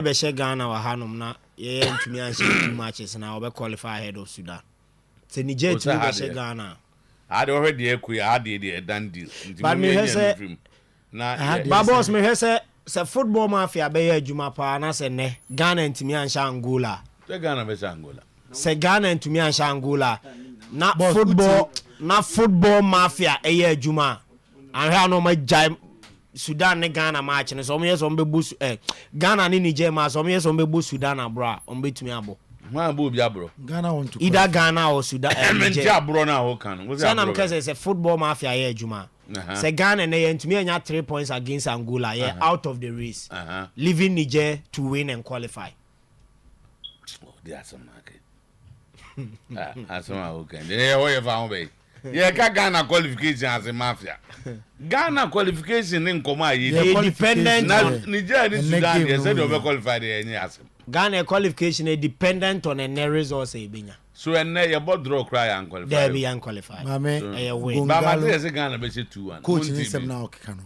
be she Ghana wa hanom na ye ntumi anhye 2 matches na we qualify ahead of Sudan. Se Niger to be she Ghana. I don't already ekuya ade done deal. But me say na Babos me say football mafia be ye adwuma pa na se ne Ghana ntumi anhye Angola. Se Ghana be Angola. Se Ghana ntumi anhye Angola. Na football mafia ye adwuma. Anhwe no ma jai Sudan ne Ghana match ne so me so be bu Ghana ne Niger ma so me so be bu Sudan abro on betumi abo. Ma bo bi abro. Ghana want to either Ghana or Sudan. Menja abro na ho kan. So na mkase say football mafia ye adwuma. Say Ghana ne ye ntumi anya 3 points against Angola ye out of the race. Leaving Niger to win and qualify. Oh, they are some market. Asoma okay. They where found be. Yeah, Ghana qualification as a mafia. Ghana qualification in Koma ye dependent Niger and Sudan they said they were qualified there. Ghana qualification is dependent on a results e benya. So and your board draw cry and qualify. There be unqualified. Mame, Mama say Ghana be 2-1. Coach ni sem na okikano.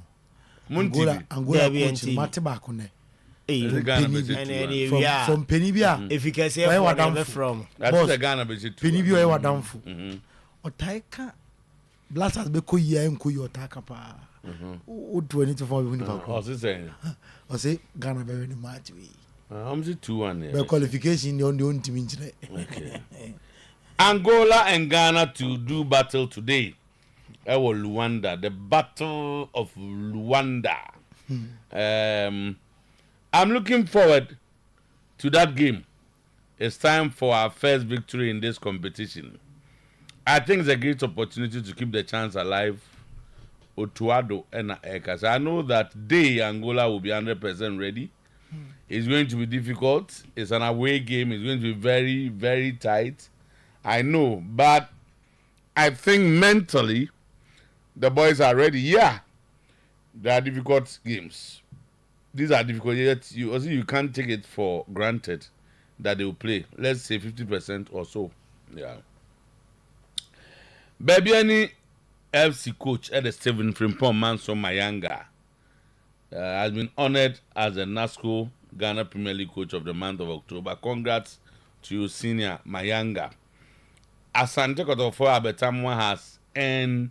Angola coach mate ba ko ne. From Penibia. If you can say where from. That's the Ghana be 2. Penibia e wadamfo. Otaika blasters be ko yia enko yo otaka pa. O 24 win pa. O say Ghana be win match we. I'm 2-1 the qualification on the own team. Okay. Angola and Ghana to do battle today. Luanda, the Battle of Luanda. I'm looking forward to that game. It's time for our first victory in this competition. I think it's a great opportunity to keep the chance alive. Otuado and Ekas. I know that Angola will be 100% ready. It's going to be difficult. It's an away game. It's going to be very, very tight. I know. But I think mentally, the boys are ready. Yeah. They are difficult games. These are difficult. Yet you can't take it for granted that they will play. Let's say 50% or so. Yeah. Baby, any FC coach at the Stephen Frimpong Manso Mayanga has been honored as the NASCO Ghana Premier League coach of the month of October. Congrats to you, Senior Mayanga. Asante Kotofo Abetamwa has earned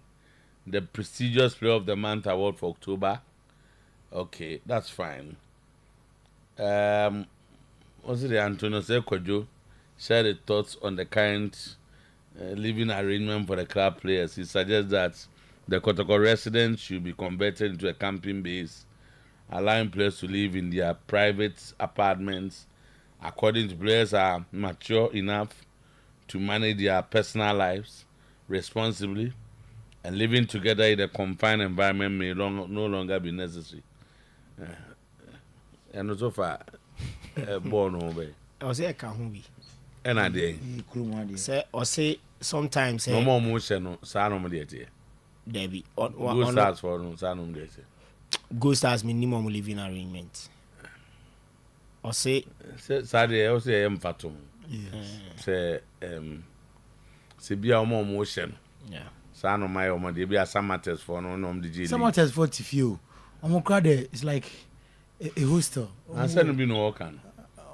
the prestigious Player of the Month award for October. Okay, that's fine. Was it Antonio Sekojo shared his thoughts on the current living arrangement for the club players? He suggests that the Kotoko residents should be converted into a camping base, allowing players to live in their private apartments. According to players, are mature enough to manage their personal lives responsibly, and living together in a confined environment may no longer be necessary. And so far, born over. I say I can't be. And I did. Say or say sometimes. No more motion. Sanum dear. Debbie. Go stars for no Sanum dear. Go stars minimum living arrangement. Or say Saturday, I say fatum. Say Sibia more motion. Yeah. Sano my omo dey be a Sometymer for no the G. Sometymer for few. Omokrade is like a hostel. I said no be no workan.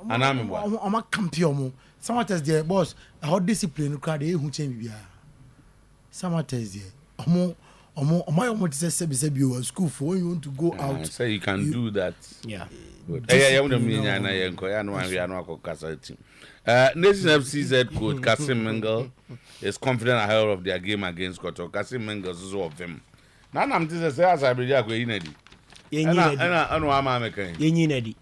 And I'm a campion. Sometymer there boss. How discipline crowd who change bia. Sometymer there. Omo say you school for when you want to go out. Say you can do that. Yeah. Yeah, we no kasa team. Nation FCZ coach Kasim Mengel is confident ahead of their game against Koto. Kasim Mengel is of them. Now I'm just say as I be go inedi. Anu ama mekan. Inedi.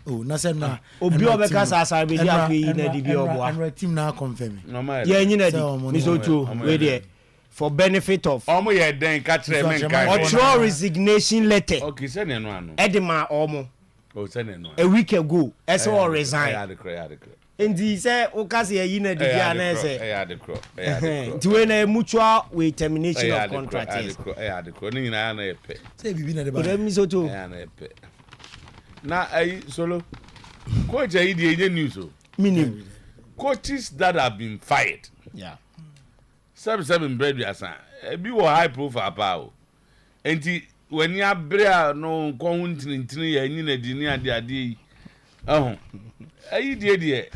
Oh, na say na. Obi obeka sa as I be go inedi bi obo. And team now confirm. Yeah, inedi. Mr. Otuo, we there for benefit of. Omo ye den ka kire menkan. Otuo resignation letter. Okay, say no anu. Edema omo. Oh, say no. A week ago, as all resign. I declare. And he said, "Okasi a yina di biya say." I declare. To a mutual with termination of contract. I declare. Ni na na epe. Say bibi na de ba. But me so too. Na epe. Na solo. Coach ayi di news o. Minimum. Coaches that have been fired. Yeah. 7 bread we asan. Bi wo high profile pa o. Enti when you brea no ko huntini ya nyina di ni ade Oh, dear.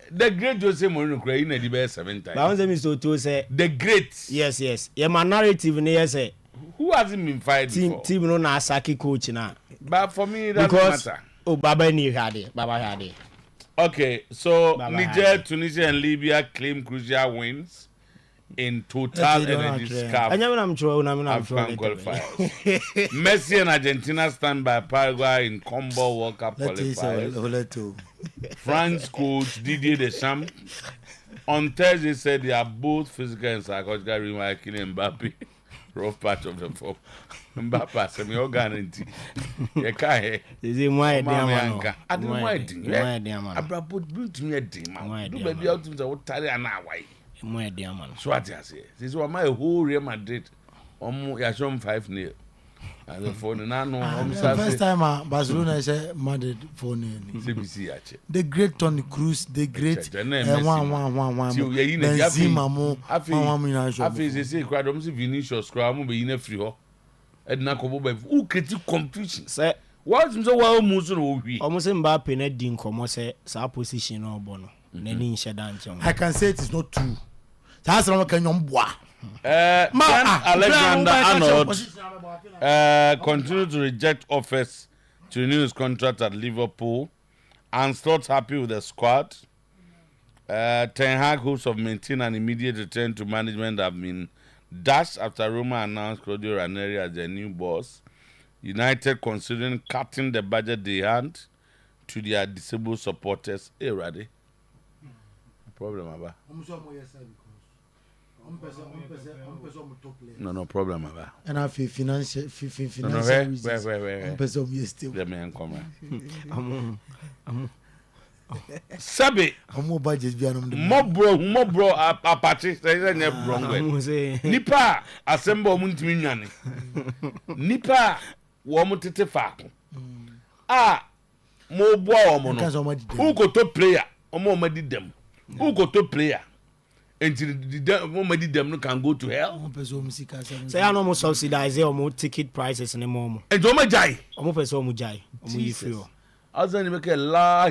The great Jose Mourinho crying at the best 7 times. But I'm saying to say the great. Yes. Yeah, my narrative near say. Who hasn't been fired before? Team no na Asaki coach now. But for me, it doesn't matter. Oh, Baba ni hade. Baba hade. Okay, so Baba Niger, hade. Tunisia, and Libya claim crucial wins in Total Energy Scarf. I'm sure. AFCON qualifiers. Messi and Argentina stand by Paraguay in combo World Cup qualifiers. France coach Didier Deschamps on Thursday said they are both physical and psychological remark killing Mbappe. Rough patch of the form. Mbappe, semi guarantee. You can't. Is it my I don't know why. I brought to me a demon. Do baby out to the Otari and now. My dear man. So what I say? This was my whole Real Madrid. You show 5-0. And the phone now. First time Barcelona said Madrid phone. CBC actually. The great Toni Kroos, the great Benzema mo. After they say crowd almost Vinicius crowd mo be in free ho. Edna kobo be who critique competition. Say what so wa mo so no wi. Almost Mbappe na di nkomo say sa position no obo no. Na ni nhye dan nche. I can say it is not true. That's not can boa. Alexander Arnold continued to reject offers to renew his contract at Liverpool and not happy with the squad. Ten Hag hopes of maintaining an immediate return to management have been dashed after Roma announced Claudio Ranieri as their new boss. United considering cutting the budget they hand to their disabled supporters. Hey, Raddy. Problem, Abba. No problem about. And I feel financial reasons. Where? The man come. Sabi. More budget beyond more bro. Apache say na wrong way. Nipa assemble muntimi nyane. Nipa wo mutete faako. Mo boa wo no. Who go to player? Omo madi dem. Who go to player? Until the them can go to hell. Say I no more subsidize or more ticket prices in the moment. And do my jai. Omo person omo jai. Omo yifrio. Azan make la.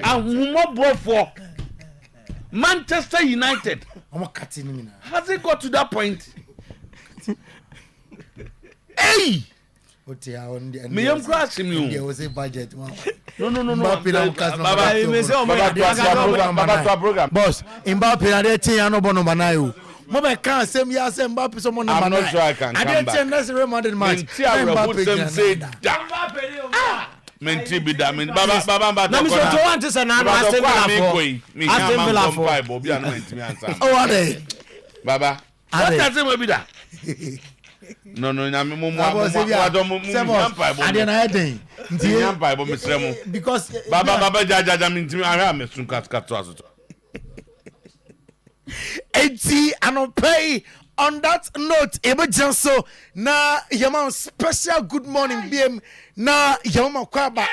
And more brought for Manchester United. Has it got to that point? Hey! Me am crashing you. There was a budget. No. Boss, Mbappe na dey tin no bono banayo. Mo be kan sem ya sem Mbappe so mo na banayo. I'm not sure I can come back. I dey next Real Madrid match. Mbappe say da. Menti bi da men baba na mi so to want say na Aston Villa for. Obi an menti mi answer. Oh are they? Baba. What does it be da? No, nyame mo ade na heading nti nyampa bo mesremo because baba jaja me ntimi ahwa me sun kat asoto enti anopay. On that note, Ebe Janso na yama special good morning BM na yama kwaba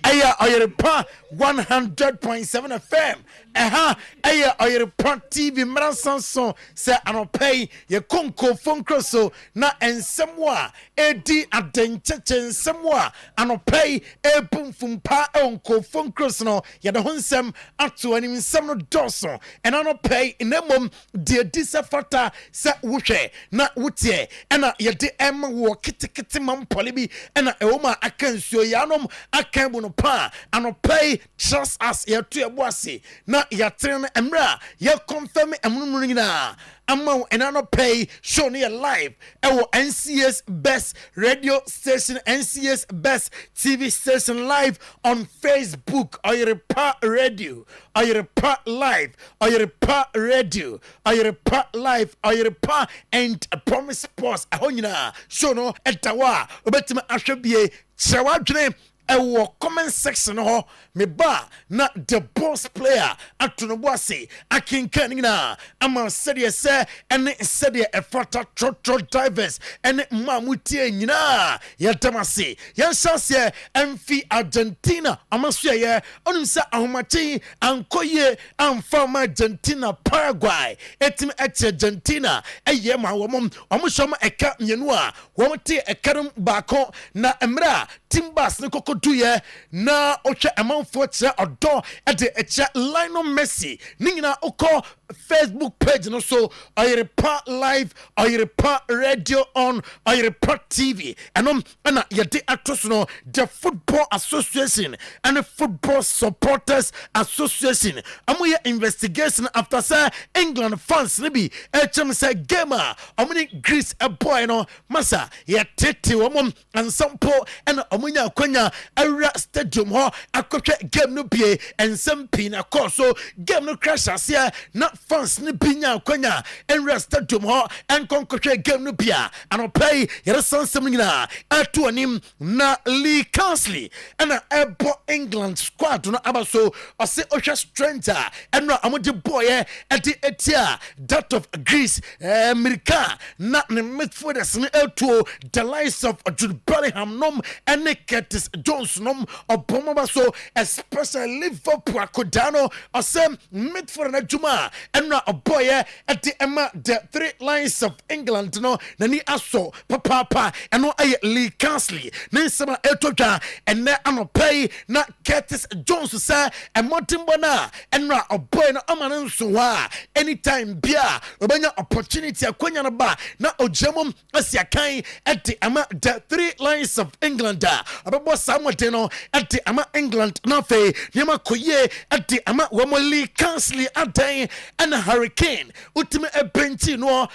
aya Oyerepa 100.7 FM aya Oyerepa TV Mransanson se anopay ye konko fonkroso na ensemwa edi adencheche ensemwa anopay epumfumpa onko fonkroso no ye de honsem ato anim nsem no doso en anopay nemom de disafata sa wuhwe na wutie ena yede em wo kitikiti mampole bi ena ewoma akansuo yanom akan no pa anopay trust us ye to eboase na yatren emra ye confirm emnunu nyina amount and I pay show near live NCS best radio station, NCS best TV station live on Facebook. Oyerepa Radio, Oyerepa Live, Oyerepa Radio, Oyerepa Live, Oyerepa and Promise Sports. Ahonyina show no etawa obetima ahwebie chawadwene ewo comment section ho me ba na the boss player atonoboase akinkan na ama said say ene said e fata trotro drivers ene mamutie nyina yetamase yenshase emfi Argentina amaso ye onumsa ahomachi ankoye amfama Argentina Paraguay etim Argentina eye ma womom omushom eka nyenu a womte ekarum bako na emra Timbers ne kokodu ye na oche amanfo che odo e de eche Lionel Messi ni nyina okọ Facebook page no so Oyerepa live Oyerepa radio on Oyerepa TV and na yede atos no the Football Association and the Football Supporters Association amoye investigation after say England fans ne bi echem say gamer omni Greece a boy no masa ye tete wom ansampo and omunya kwanya awura stadium ho akotwe game no bie ensem pin akọ so game no crash asia na fans ne binya kwanya enra stadium ho enkonkotwe game no bia anopay yere sansem nyina atu anim na Lee Cansley and ebo England squad no abaso ose ohwe stranger enra amode boy e de etia that of Greece America na ne midfielders ne etuo the likes of Jude Bellingham nom and Curtis Jones nom obomabaso especially Liverpool akodano ose midfielder na juma enra boy at the Emma the three lines of England no nani aso papa eno aye Lee Cansley ne sama etotwa ene anopay na Curtis Jones say emotimbo na enra boy no amane nso wa anytime bia obanya opportunity akonya na ba na ojamom asiakan at the Emma the three lines of England ababo samwete no at the Emma England na fe niema koye at the Emma Lee Cansley adan and Hurricane ultimate benchi no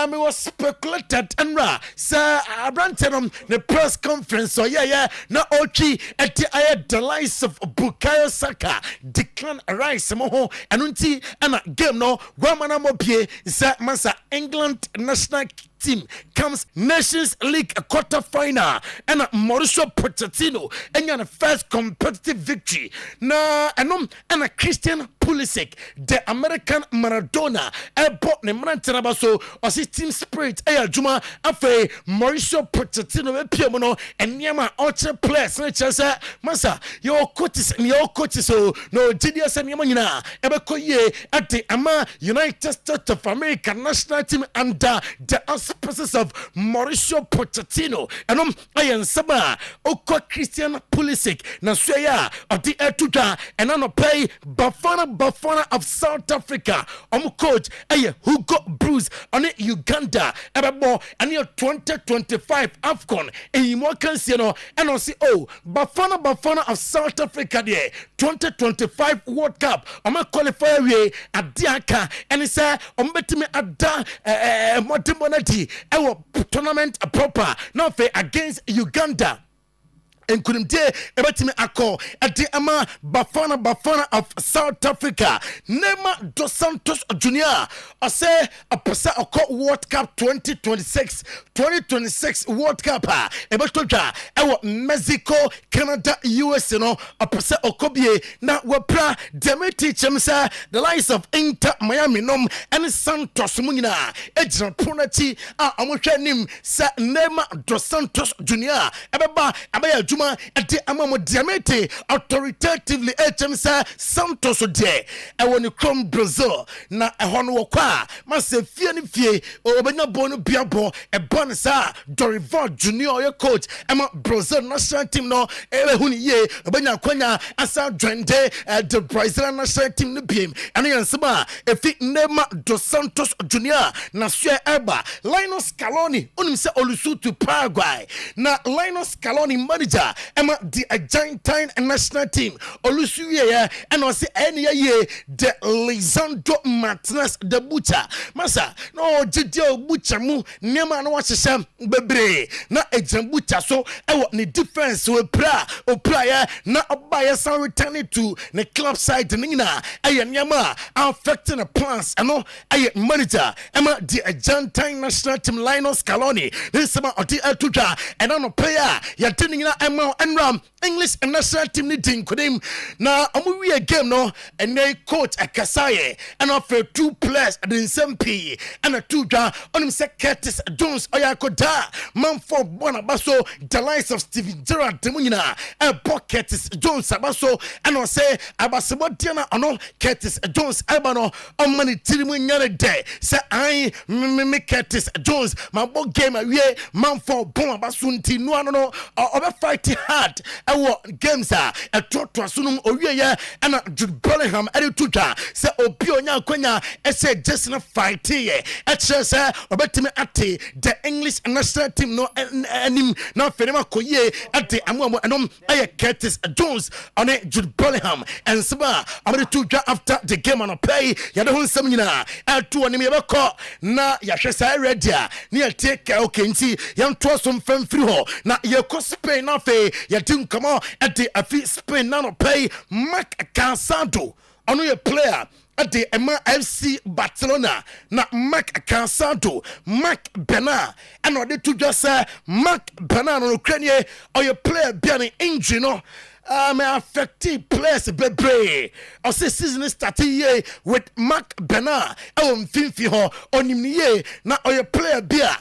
me was speculated enra sir abrantenom the press conference so yeah na ochi at the likes of Bukayo Saka decline rise mo anunti ana game no gwamana mobie sir masa England national team comes Nations League quarter final and Mauricio Pochettino and your first competitive victory na and a Christian Pulisic the American Maradona airport ne manantena baso or team spirit juma afe Mauricio Pochettino PM no and yama ultra players na chese masa your coaches so no GDS and yama nyina ebe koye at the United States of America national team under the auspices of Mauricio Pochettino and ayen saba okwa Christian Pulisic na soya of the etuja and ano pay Bafana of South Africa coach aye Hugo Bruce on Uganda ebebo and your 2025 AFCON e mo kanse no and on see Bafana of South Africa there 2025 World Cup qualifier we adiaka and say betimi ada modernity tournament proper now against Uganda and couldn't dare ebetimi akọ ade ama Bafana of South Africa Neymar dos Santos Jr. I say a person World Cup 2026 World Cup ebetoja Mexico Canada US no a person okobie na wepra demeti chemsa the likes of Inter Miami nom and Santos munyina ejina pronachi amhwe nim sa Neymar dos Santos Jr. ebeba abaya at the amamo diamete authoritatively HMSA Santos de when come Brazil na hono kwa mase fie ni fie obenya bonu biabo e bonsa Dorival Junior your coach ema Brazil national team no huni ye obenya kwanya asa joinde the Brazilian national team no biem eno yansema efi Neymar dos Santos Junior na sue eba Lionel Scaloni onim se olusu to Paraguay na Lionel Scaloni manager Emma the Argentine national team Olusuye and was any year the Lisandro Martinez the butcher masa no Gidio butcher mu nema no wachesam bebre na ejam butcher so ni defense we opra ya na obaya san returning to the club side nina nyama affecting the plans ano manager Emma the Argentine national team Lionel Scaloni this sama odi atuja and no player ya tinina Emma and English national team needing him na we game no and they coach Akasaye and offer two players at the same P and a two on him say Curtis Jones Oyakoda man for Bonabaso the likes of Steven Gerrard Demunina na Curtis Jones abaso and say abasebotiana ono Curtis Jones abano on money tirimu nyane de say I me Curtis Jones my bo game awie man for bon abasunti no ano obe fight hard ewo games a to sunum owie ye and Jude Bellingham eri tuja say obi onya kwanya say just na fight ye e kire say obetimi ate the English national team no anim na fenema koye ate amu enom Curtis Jones on Jude Bellingham and Saba amade tuja after the game on play ya de hunsam nyina atu onim ye beko na ya hwesa ready na take okay nti ya nto som fam free ho na ye ko Spain na fe ya tin komo ate afi Spain na no play Mark Cansado ono ye player at the FC Barcelona na Mark Cansado Mark Bernard and or they to just say Mark Bernard on Ukraine or your player being injury no may affect players bebre or say season starting year with Mark Bernard finfi ho onimniye na or your player beer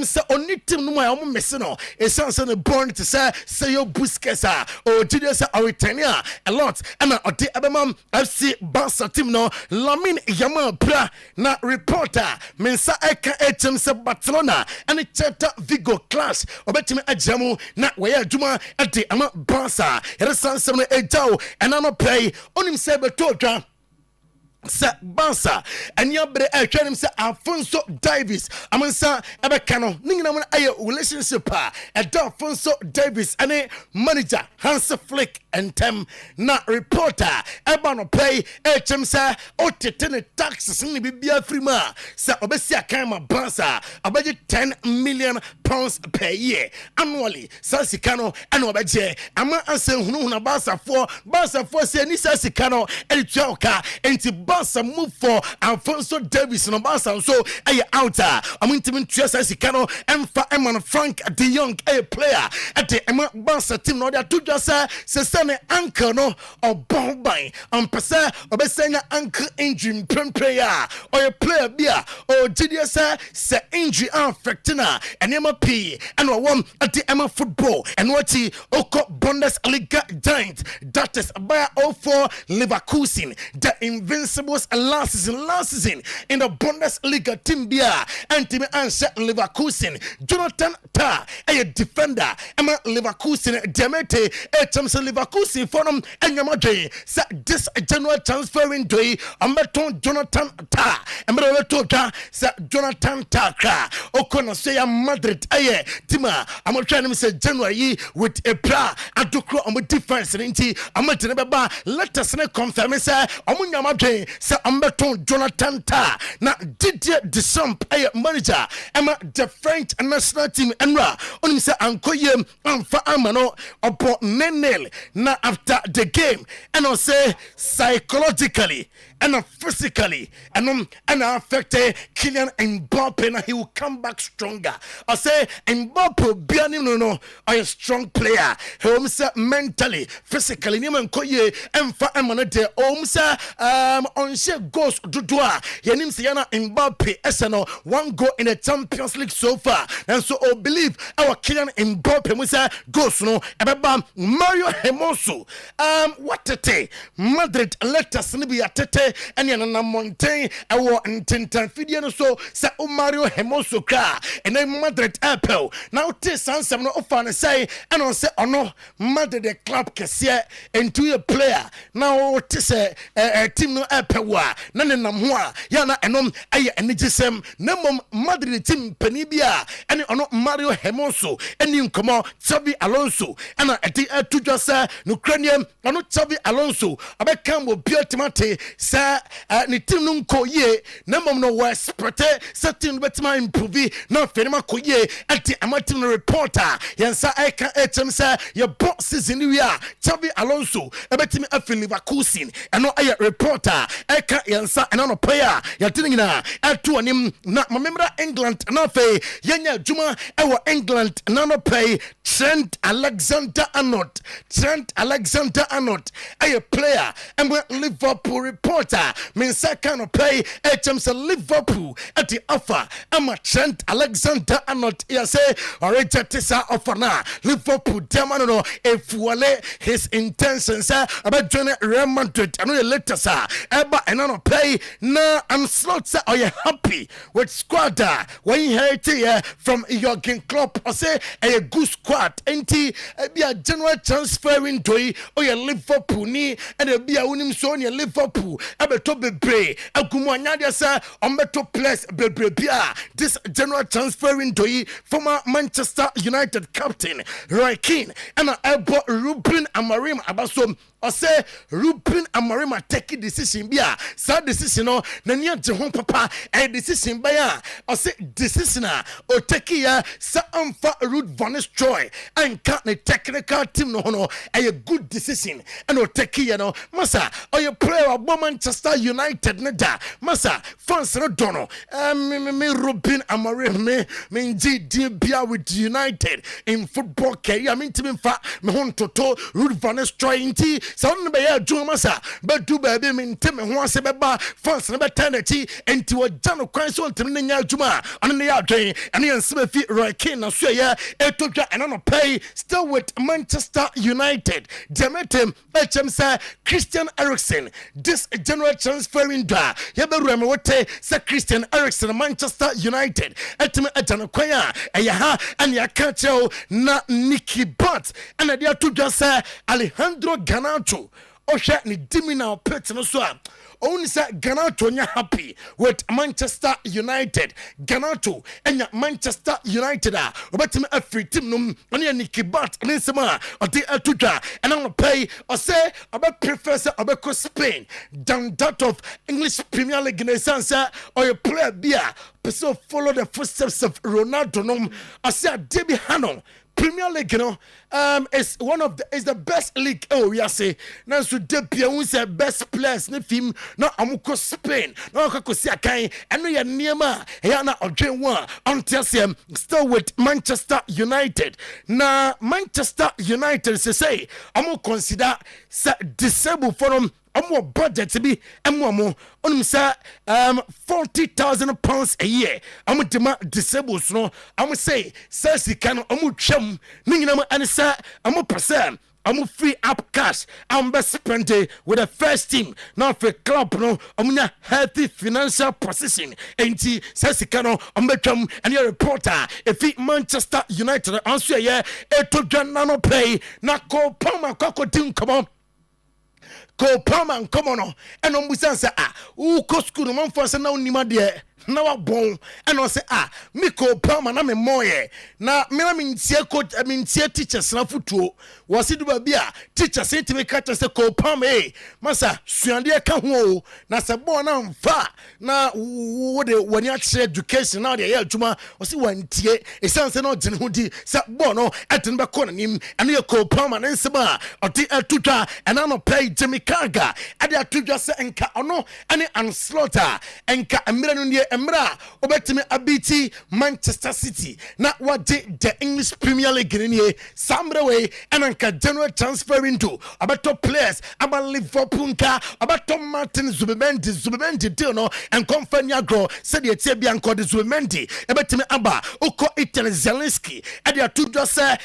so only team no my messino it sounds on the born to say your Busquets or Julius Aretania a lot and or the Abemam FC Barca team no Lamine Yamal bra na reporter mensa eka HM se Barcelona and it cheta Vigo class or betime ajamu na waya juma at the ama Barca Yeresan 78 and I'm play on him say betodra Sa Bansa and yabre him say Alfonso Davis amansa ebekano ningina mun aye relationship Alfonso Davis ane manager Hans Flick and Tem na reporter ebano play HM say otete taxes ni bibia free ma sa obesi akama Bansa abaje 10 million pounds per year annually sa sikano ane obaje ama anse hunu na Bansa for say ni sa sikano elituoka enti Barca move for Alfonso Davis no Barca so ay outer I'm intimate Trias Sikano and Eman Frank de Jong a player at the Barca team no they to just say anchor no or bombay on pesa or besena ankle injury player or a player beer or GDS say injury affectina and MP and one at the Emma football and what he Oko Bundesliga giant that is by 04 Leverkusen the Invincibles last season in the Bundesliga team beer and team answer Leverkusen Jonathan Ta a defender Emma Leverkusen Demete HMC Leverkusen for them and Yamaje said this general transferring day Ambeton Jonathan Ta and Toka said Jonathan Ta Okona say Madrid aye Tima I'm trying to say January with a pra adukro on defense inti amateneba let us confirm say Omunyamaje say Ambeton Jonathan Ta na Didier Deschamps aye manager Emma the French national team enra onim say ankoye amfa amano opo nenel na after the game and I say psychologically and physically and affected Kylian Mbappe and he will come back stronger. I say Mbappe bianim no a strong player. He say mentally, physically, niman koye emfa emane de say on she goes dudua. Yenim say yana Mbappe eseno 1 goal in the Champions League so far. And so I believe our Kylian Mbappe we say goes no ebeba Mario Hermoso. What tete Madrid let us be atete and yana Montaigne awo ntentan fidie no so say Mario Hermoso kra and then Madrid Apple now te sansam no offer and say and on say ono Madrid the club kese into a player now te say team no Apple wa na ne nam ho a yana enom aye enigisem na mom Madrid team panibia and ono Mario Hermoso eni nkomo Xavi Alonso and eti to just no Ukrainian ono Xavi Alonso abekam wo biotimate say ni team no ko ye na mom no was protect certain betima improve na fenema ko ye eti amatim no reporter yansa eka HM say your boss season we are Xavi Alonso ebetimi afili Leverkusen and no aye reporter eka yansa and no player yatini na atu anim na member England na fe yenya juma ewo England na no play Trent Alexander-Arnold a player and Liverpool report reporter min second pay HM's Liverpool at the offer ama Trent Alexander-Arnold say already tisa offer na Liverpool demano efuale his intentions about joining Real Madrid and the later sir eba and pay na I'm slot say are you happy with squad when you heard from Jurgen Klopp or say a good squad enti be a general transfer window or your Liverpool ni and be a winning so near Liverpool abeto bebre akumanya dia say on beto place bebre bia this general transfer window former Manchester United captain Roy Keane and ebo Ruben Amorim abaso or say Ruben Amorim take decision bia sad decision no na nia je ho papa a decision bia or say decision o take ya sa amfa Ruud van Nistelrooy and cut the technical team no a good decision and o take ya no masa or you player of Manchester United neda masa fans no dono me Ruben Amorim me nji bia with United in football career me team fa me hon toto Ruud van Nistelrooy inti sa on be ya djuma masa but do baby me ntem ho ase be ba fans no be tanati enti wo jano kwan so ntem ne nya djuma on ne ya dwen ene nsema fi Roy Keane na so ya etodwa ene no pay still with Manchester United Demetem HMS Christian Eriksen this general transfer window ya be ruame wote say Christian Eriksen Manchester United etime etano kwan ya ha ene ya ka cheo na Nicky Butt ene dia todwa say Alejandro Garnacho Osha ni dimina pet no so only say Garnacho nya happy with Manchester United Garnacho enya Manchester United obetime afri team no oni Nicky Butt ni sema odi atudwa and I'm pay or say about professor about Spain than that of English Premier League in sense or you play beer so follow the footsteps of Ronaldo no I say Debbie Hannon Premier League, is one of the best league. Oh, we are say now so Debia who's the best players. Ne film no amuko Spain. No kako si akai. Eno ya niema. Ya na odwen one. Until still with Manchester United. Na Manchester United say amu consider sa disabled for them. Amo budget to be amo onum say £40,000 a year. Amo dema disabled no. Amo say si can amo twam ningina mo anisa amo percent amo free up cash am be spend with the first team now for club no amo healthy financial position enti si can amo twam and your reporter if Manchester United answer yeah etodwa na no pay na ko pama kwakodin come Ko Palmer come on and on busansa who ko school no man for say na onima de na wa bon and on say me Ko Palmer na me moye na me na me ntie coach me ntie teachers na futuo was it ba bia teachers say to me catch say Ko Palmer masa suande ka ho na se bon na mfa na wo de wani a education na de ya adwuma o say wantie e sense na ogene ho di se bon no etin be ko na nim and ye Ko Palmer na nseba o di atutwa and na no pay Jimmy Kaga ade atudwa se enka ono ane Anslaughter enka emra no ne emra obetime abiti Manchester City na wade the English Premier League ne sambre way enka general transfer into about players about Liverpool nka about Martin Zubimendi deal no and company grow said the tebia nko de Zubimendi ebetime aba uko Italy Zelensky ade atudwa se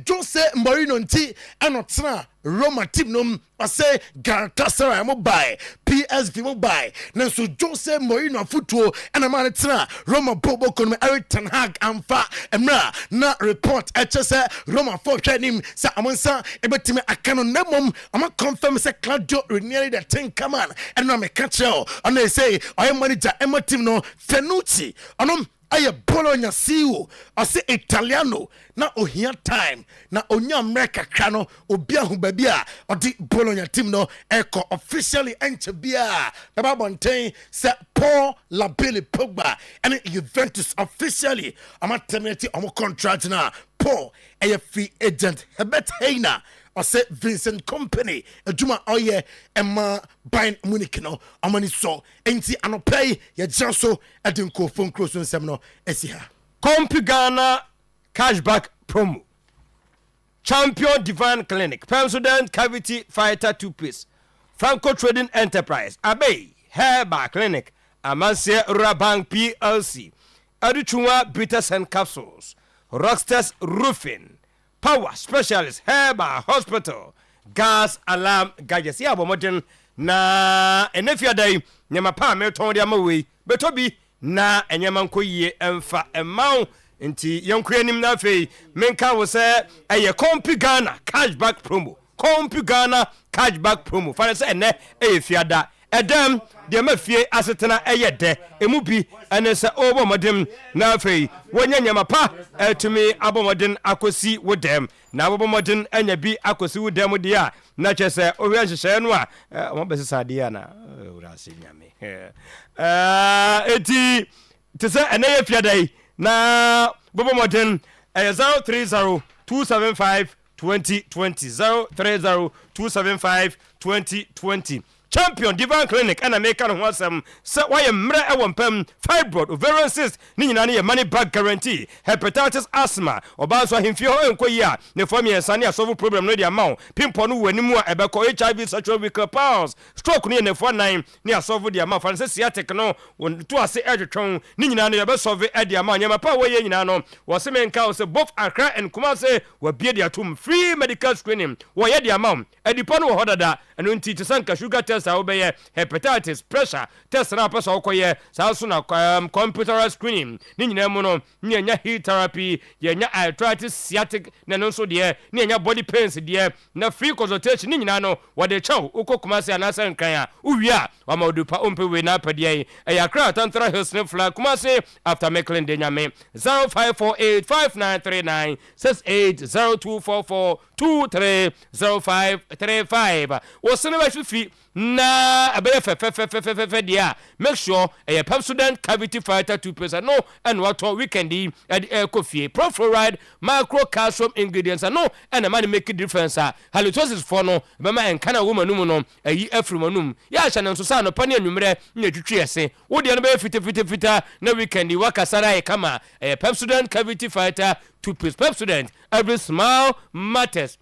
Jose Mourinho nti anotena Roma team no I say Galatasaray mo buy PSV mo buy na so Jose Mourinho afutuo and man tena Roma bobo kon me Eric Ten Hag amfa emra na report say Roma for him sa amonsa ebetime akano nemom ama confirm say Claudio Ranieri the thing come on and na me catch you and they say I am manager Emma team no Fenucci anom aye Bologna CEO ase Italiano na ohia time na onya America krano obia hu babia odi Bologna team no eko officially enter bia baba bonten se Paul Labile Pogba and Juventus officially ama terminate omo contract na Paul a free agent Herbert Heiner or say Vincent Company aduma oye Emma Bayern Munich no amani so enti anopay ye janso edinko phone close nsem no esiha Compu Ghana cashback promo Champion Divine Clinic Pepsodent Cavity Fighter toothpaste Franco Trading Enterprise, Abbey, Herba Clinic, Amansia Rabank PLC, Aduchunwa Bitters and Capsules, Rockstars Roofing, Power Specialist, Herba Hospital, Gas Alarm Gadgets. Ya modern na enefia day nyama pa me ton dia mawe betobi na enyama nkoyie emfa emau nti yonkwe nim na fei menka wo se eye Kompi Ghana cashback promo fa se ene fiada edem de mafie asetena eye de emu bi ene se obo modem na fei wonya nyama pa etumi abomodin akosi wodem na abomodin enya bi akosi wodem dia na chese ohwe nhyehyɛ no a mo bese sade na urase nyame eti tese ene ye fiadai na bobomodin 030 275 2020 030 275 2020 Champion Divine Clinic and American Wasam set why a mre ewampem fibroid ovarian cyst ni nyina ne money back guarantee hepatitis asthma obanso himfie ho enkoyia ne form yensane asolve problem no dia mawo pimpo no wanimu a ebeko HIV cervical pulse stroke ne nefo 9 ne asolve dia mawo fanse sciatic no to ase edwetwon ni nyina ne be solve dia mawo nyama pa wo ye nyina no wo se menka wo se both Accra and Kumasi wo bie dia tum free medical screening wo ye dia mawo edipo no hodada eno nti tsanka sugar test a obeye hepatitis pressure test na pesa okoye sa so na computer screening ni nyina mu no nya heat therapy nya arthritis sciatic na no so de nya body pains de na free consultation ni nyina no wode chaw ukokumase anasa nkan a uwia wa madupa ompewe na padie Accra Tantra Hills ne flag Kumasi after Mecklin de nyame 05485939 680244230535 wasene ba fi na abeye fe dia make sure Pepsodent cavity fighter 2% no and what weekend at coffee profluoride macro calcium ingredients no and man make a difference halitosis for no be ma enkana woman no ayi afrimanum ya hya no so sa no pane anwumre na twetwe ese wo de no be fita na weekend wakasara kama Pepsodent cavity fighter 2% Pepsodent every smile matters.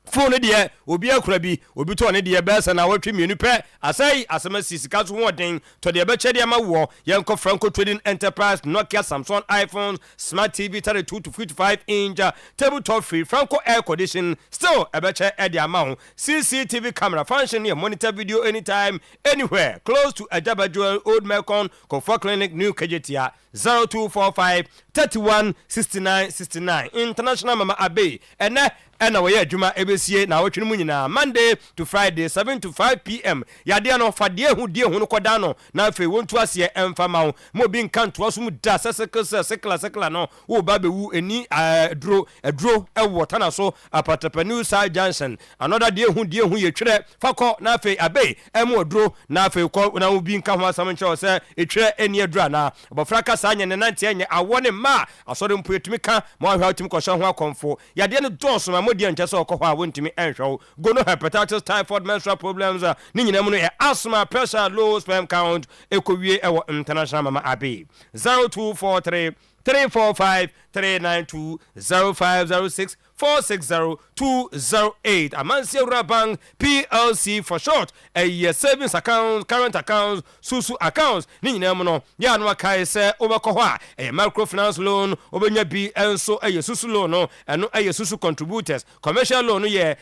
Phone dia obi akura bi obi to ne dia besa na watwe mienu pe asai asemasi sika so hoden to dia be che dia mawo yenko Franco Trading Enterprise Nokia Samsung iPhones Smart TV 32 to 55 inch tabletop free Franco air condition still ebe che e dia mawo CCTV camera function here monitor video anytime anywhere close to Ajabajo Old Melcon Comfort Clinic New Kejetia 0245 31 69 69 International Mama Abbey ena we adwuma ebesie na wotwe mu nyina Monday to Friday 7 to 5 p.m. yade no fade hu die hu no koda no na afi wontu ase emfa mawo mo bi nkan to so mu da sekla no wo ba be wu eni adro ewota na so apatapanu side junction another die hu ye twere fakọ na afi abe emu adro na afi ko na wo bi nkan ho asam nche se etwere eni adro na obofra ka sa anya ne nante anya awone ma asore mpo etumi ka mo ahwa otumi ko ho akonfo yade no doso ma modi anche so okọ a wontimi enhwo gono hepatitis typhoid menstrual problems ni nyina mu no asthma pressure low sperm count ekowie ewo International Mama Abbey 0243 345 392 0506 460208 Amansia Rabang PLC for short savings accounts current accounts susu accounts ni nyina mu no ya no kai se obekọ ho a microfinance loan obenya bi enso susu loan no eno susu contributors commercial loan ye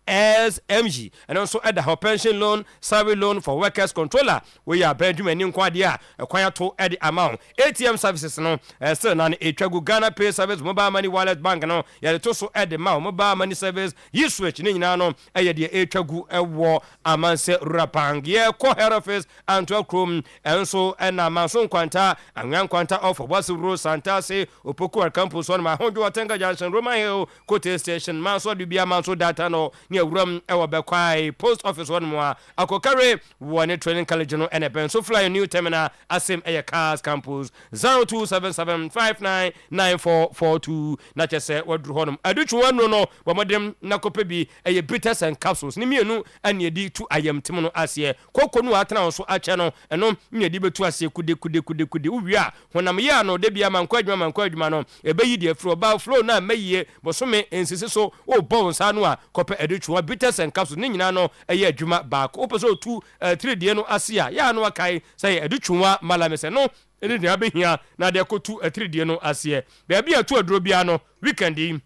SMG and also at the pension loan, salary loan for workers controller. We are Benjamin in Quadia, acquire to add the amount. ATM services no, still none a Trago Ghana pay service, mobile money wallet bank no, yet also add the amount, mobile money service, you switch Ninano, a Trago a war, Amanse Rapang, yeah, co head office, and 12 chrome, and so and a Manson Quanta, and Young Quanta of Wasu Road, Santase, Opoko campus on my home to Atenga Junction, Roma Hill, Cote Station, Manso Dubia Manso Data no. Rum ewa bekwai post office one more akokare one training college no and a so fly new terminal asim air cars campus 0277599442 na chese wadru honum aduchu one no bomodem nakope bi eye bitters and capsules ni mienu ane di tu ayam tim no asie kokonu atena so ache no eno nye di betu asie kude uwia honam ya no de bia mankwa adwuma no ebe yi di afro ba flow na mayiye bosome ensisi so o bon sa no a kope aduchu edutwa bitters and capsules ni nyina no eye adwuma back opeso 3 die no ase a ya no akai say edutwa malamese no ene dia behia na de kotu 3 die no ase be bia to aduro bia no weekend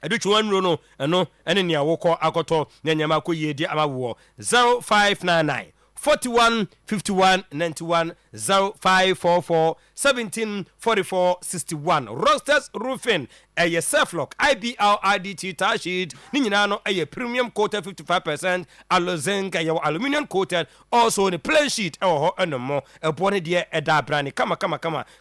edutwa nro no eno ene ne awokọ akoto na nyama akoyie di amawo 0599 41 51 91 0544 17 44 61 Rosters Roofing a self-lock IBRIDT tar sheet ni nyina no a premium coated 55% alozinc a aluminium coated also the plain sheet and more a bonnet dear a da brand kama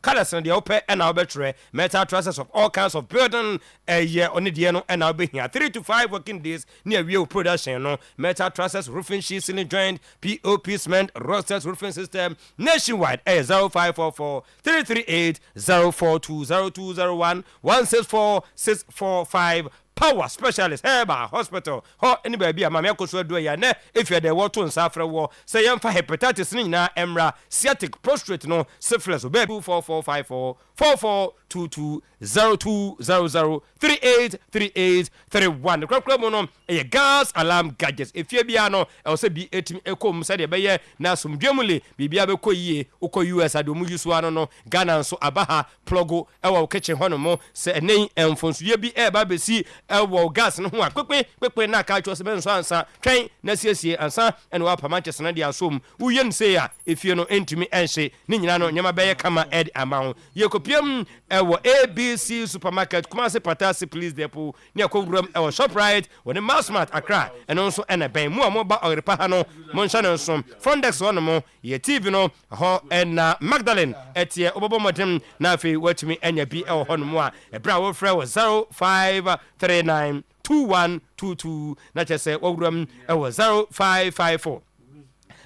colors and the open and our battery metal trusses of all kinds of building a year on the diano and I'll be here 3 to 5 working days near real production no metal trusses roofing sheet ceiling joint POP cement Rosters Roofing System nationwide a 0544 338 042 0201 164 645 Power Specialist Herba Hospital ho anybody a mama koso do ya na if you dey water nsafre wo say yemfa hepatitis ni na emra sciatic prostrate no syphilis obe 4454 4422 0200 383831 kwakwa no e gas alarm gadgets if you bia no e say bi etimi ekom say de be ye na somdwemule bibia be koyie ukọ US adomu yusu ano no Ghana nso abaha plugo e wo kitchen hono mo say enen emfonsuye bi e ba besi ewo gas no ho akpekpe na ka atwo se be nso ansa twen na siesie ansa ene wa pamaches na dia asom uyen say ya efie no entimi enhye ni nyina no nyama be ye kama ed amount ye kopiem ewo ABC supermarket kuma se patasi please depo ni akowuram ewo Shoprite woni Massmart Accra ene nso ene ben mu amoba Oyerepa ha no mo nsa no nso Fondex wono mo ye TV no ho ena Magdalene etie obobo modem na afi watimi enya bi ewo ho no mo a ebra wo frɛ wo 0539 2122 na chese wawuram ewo 0554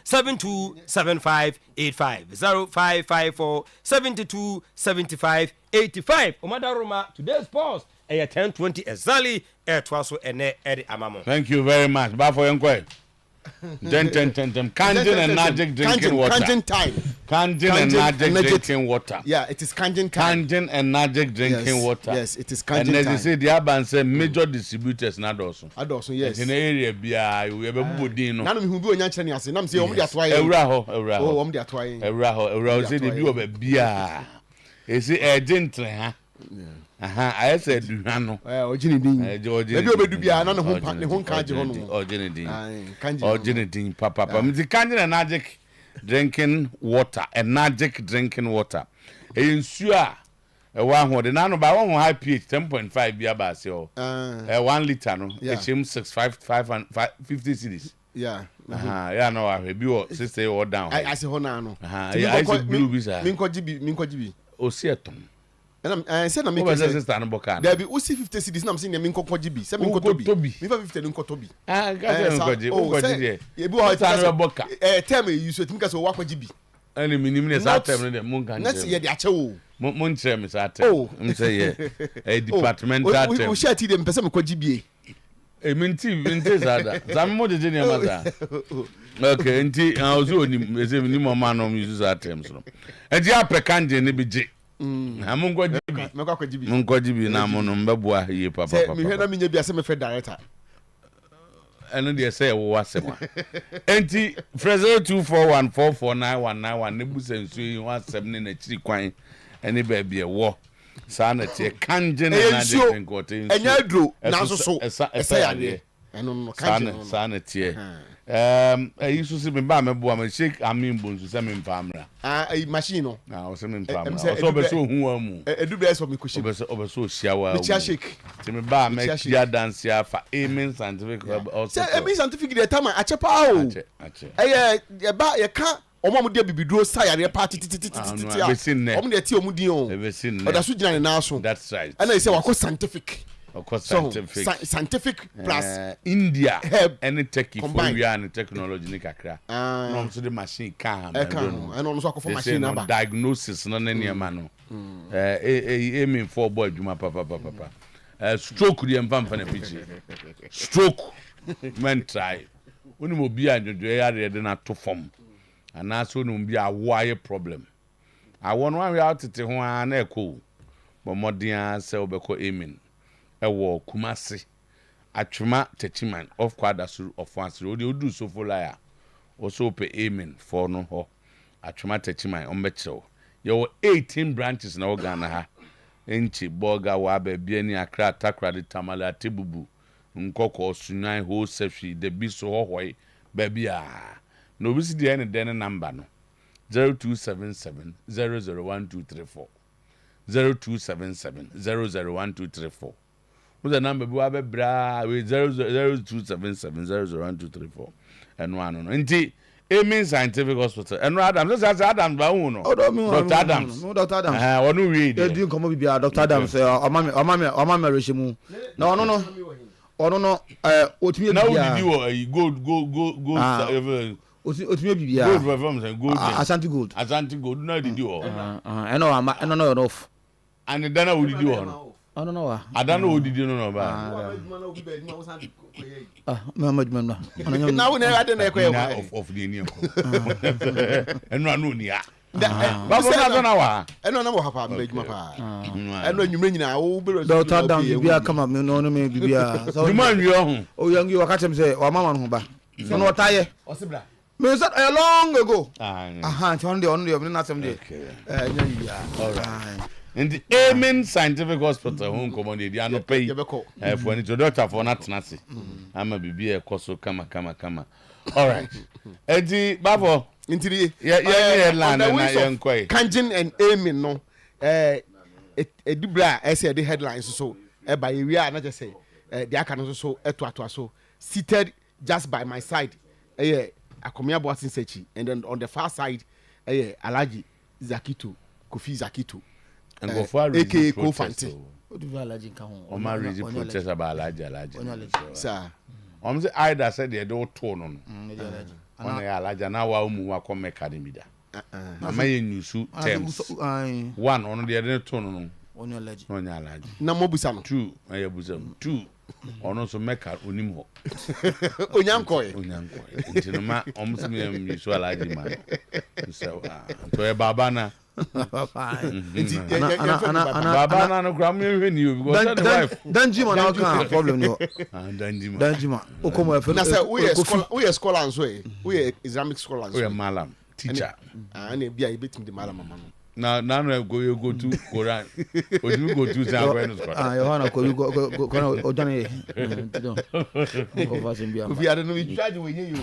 727585 0554 727585 Omadaruma today's pause 10:20 exactly twaso ene edi amamo. Thank you very much. Ba for enquiry. Kanjin and magic drinking water. Kanjin time. Kanjin and magic drinking water. Yeah, it is Kanjin time. Kanjin and magic drinking water. Yes, it is Kanjin time. And as you say, the Aban say major distributors na doso. Adoso, yes. In the area bia we have a budino. Nanu mi hu bi onya nkyere ni ase. Nam say omo de atwa ye. Ewra ho. Oh, omo de atwa ye. Ewra say the bi oba bia. Esi ejentre ha. I said duhano. Ojini din. Ebi obedu bia na ne ho nka je ho no. Ojini din. Ojini din papa. Me di Kanjin and magic drinking water. Magic drinking water. Ensu a wa ho de na no ba ho high pH 10.5 bia ba se o. 1 liter no. HM 655 cedis. Yeah. Yeah, no, I be o sister or down. I say ho na no. I see blue visa. Minko jibi. O seaton. And said na make sister no boka. There be usi 50 cedis na am saying minko jibi. Say minko tobi. Me 50 nko tobi. Ga minko jibi. O jibi. E bi o ta no boka. Term you so tinka so wakwa jibi. Any minimum is that term no mun kan. Na say ye de ache wo. Mun chere me sa term. Say ye. A departmental term. We share ti dem pese me ko jibi. Minti zada. Zam mo de ni amaza. Okay, nti ozo ni mo man no use that terms no. E di aprekanje ne bi je. Munko jibi na mo no mbabua ye papa. Me hwe na me nya bia se me fe director. Eno de say wo wasema. Enti Frezo 2414499191 ne busensu yi wasem ne na chiri kwan ene ba bia wo. Sa na tie Kanjin na de nkote. Enya adro na so esa ya de. Eno no Kanjin. Sa na tie. Yisu se me ba me boa me shake amin bonsu se me mpamra. Machine no. O se me mpamra. So be so hu amu. Edu be so me kushi. Obe so hia wa. Me chia shake. Se me ba me kia dance ya fa amen scientific also. Se amen scientific de time achepa o. Ache. Ye ba ye ka omo de bibiduro sayare party titi. Omo de ti omo din o. Oda so gina ne na so. That's right. And I say wako scientific. Of course, scientific plus India any tech for we are and technology ni kakra no so the machine can and on so for machine number diagnosis no na niam no aiming for boy djuma papa stroke di mfa na pichi stroke men try oni mo bia njojo ya de na to form ana so no bia why problem I won one we out tete ho na eko bo modern se obeko aiming ewo Kumasi Achuma Techiman of Quadasu of Fansro, you do so for liar. Also pay amen for no ho. Achuma Techiman on Metro. You 18 branches in Ghana. Enchi Boga Wabe Bieni Accra Takra de Tamala Tibubu. Nkoko Sunai Ho Sefi, the Biso Hoy, baby. No visit the end then number no. 0277 001234. 0277 001234. What's the number? We have a bra with 0277 001234. And one. Indeed, Amen Scientific Hospital. And Adam, just as Adam Bauno. Oh, Dr. Adams. No, Dr. Adams. What do we do? You come with Dr. Adams. Omame Reshimu. No. Oh no. What me? Now you go. Otime bibia. Gold performance and gold. Ashanti Gold. Ashanti Gold. No, did you? I know enough. And then I would do on. I don't know. I don't know who did you know about. Now we never had an echo of the Indian. And run on ya. But I don't know. I don't know what happened. And when you mean now, Dr. Adams, you are come up, no, maybe. So, you mind you? Oh, young, you are catching say, or Mamma. So, no tire. Me said long ago. On the not some day. All right. In the Amen Scientific Hospital, home commodity, they are not pay for an introduction for not Nazi. I'm a BB, a coso, kama. All right. Eddie, Babo, into the land and Kanjin and Amen, no. A dubla, I said the headlines so, by we are not just say, the can also so seated just by my side. Akomia Boatin Sechi, and then on the far side, Alaji Zakitu, Kofi Zakitu. And go for aka co-fancy. What do you allergy come on? Or my reason protest about allergy. Sir. The either said they don't turn on. On the allergy now, I come academy. I may use terms. One on the other turn on your allergy. No more busam. 2, I have busam. 2. Or also make her unimo. Unyankoi. Almost me, so allergy man. So, to a babana. Baba no Grammy when you Danjima now can problem no. Danjima. Okomo efe. Na say we are scholars we Islamic scholars. We are malam teacher. And bia e betim the malam mama no. Now go to Quran. Or you go to San School. Yohana go Ojane. If you are no we charge we you.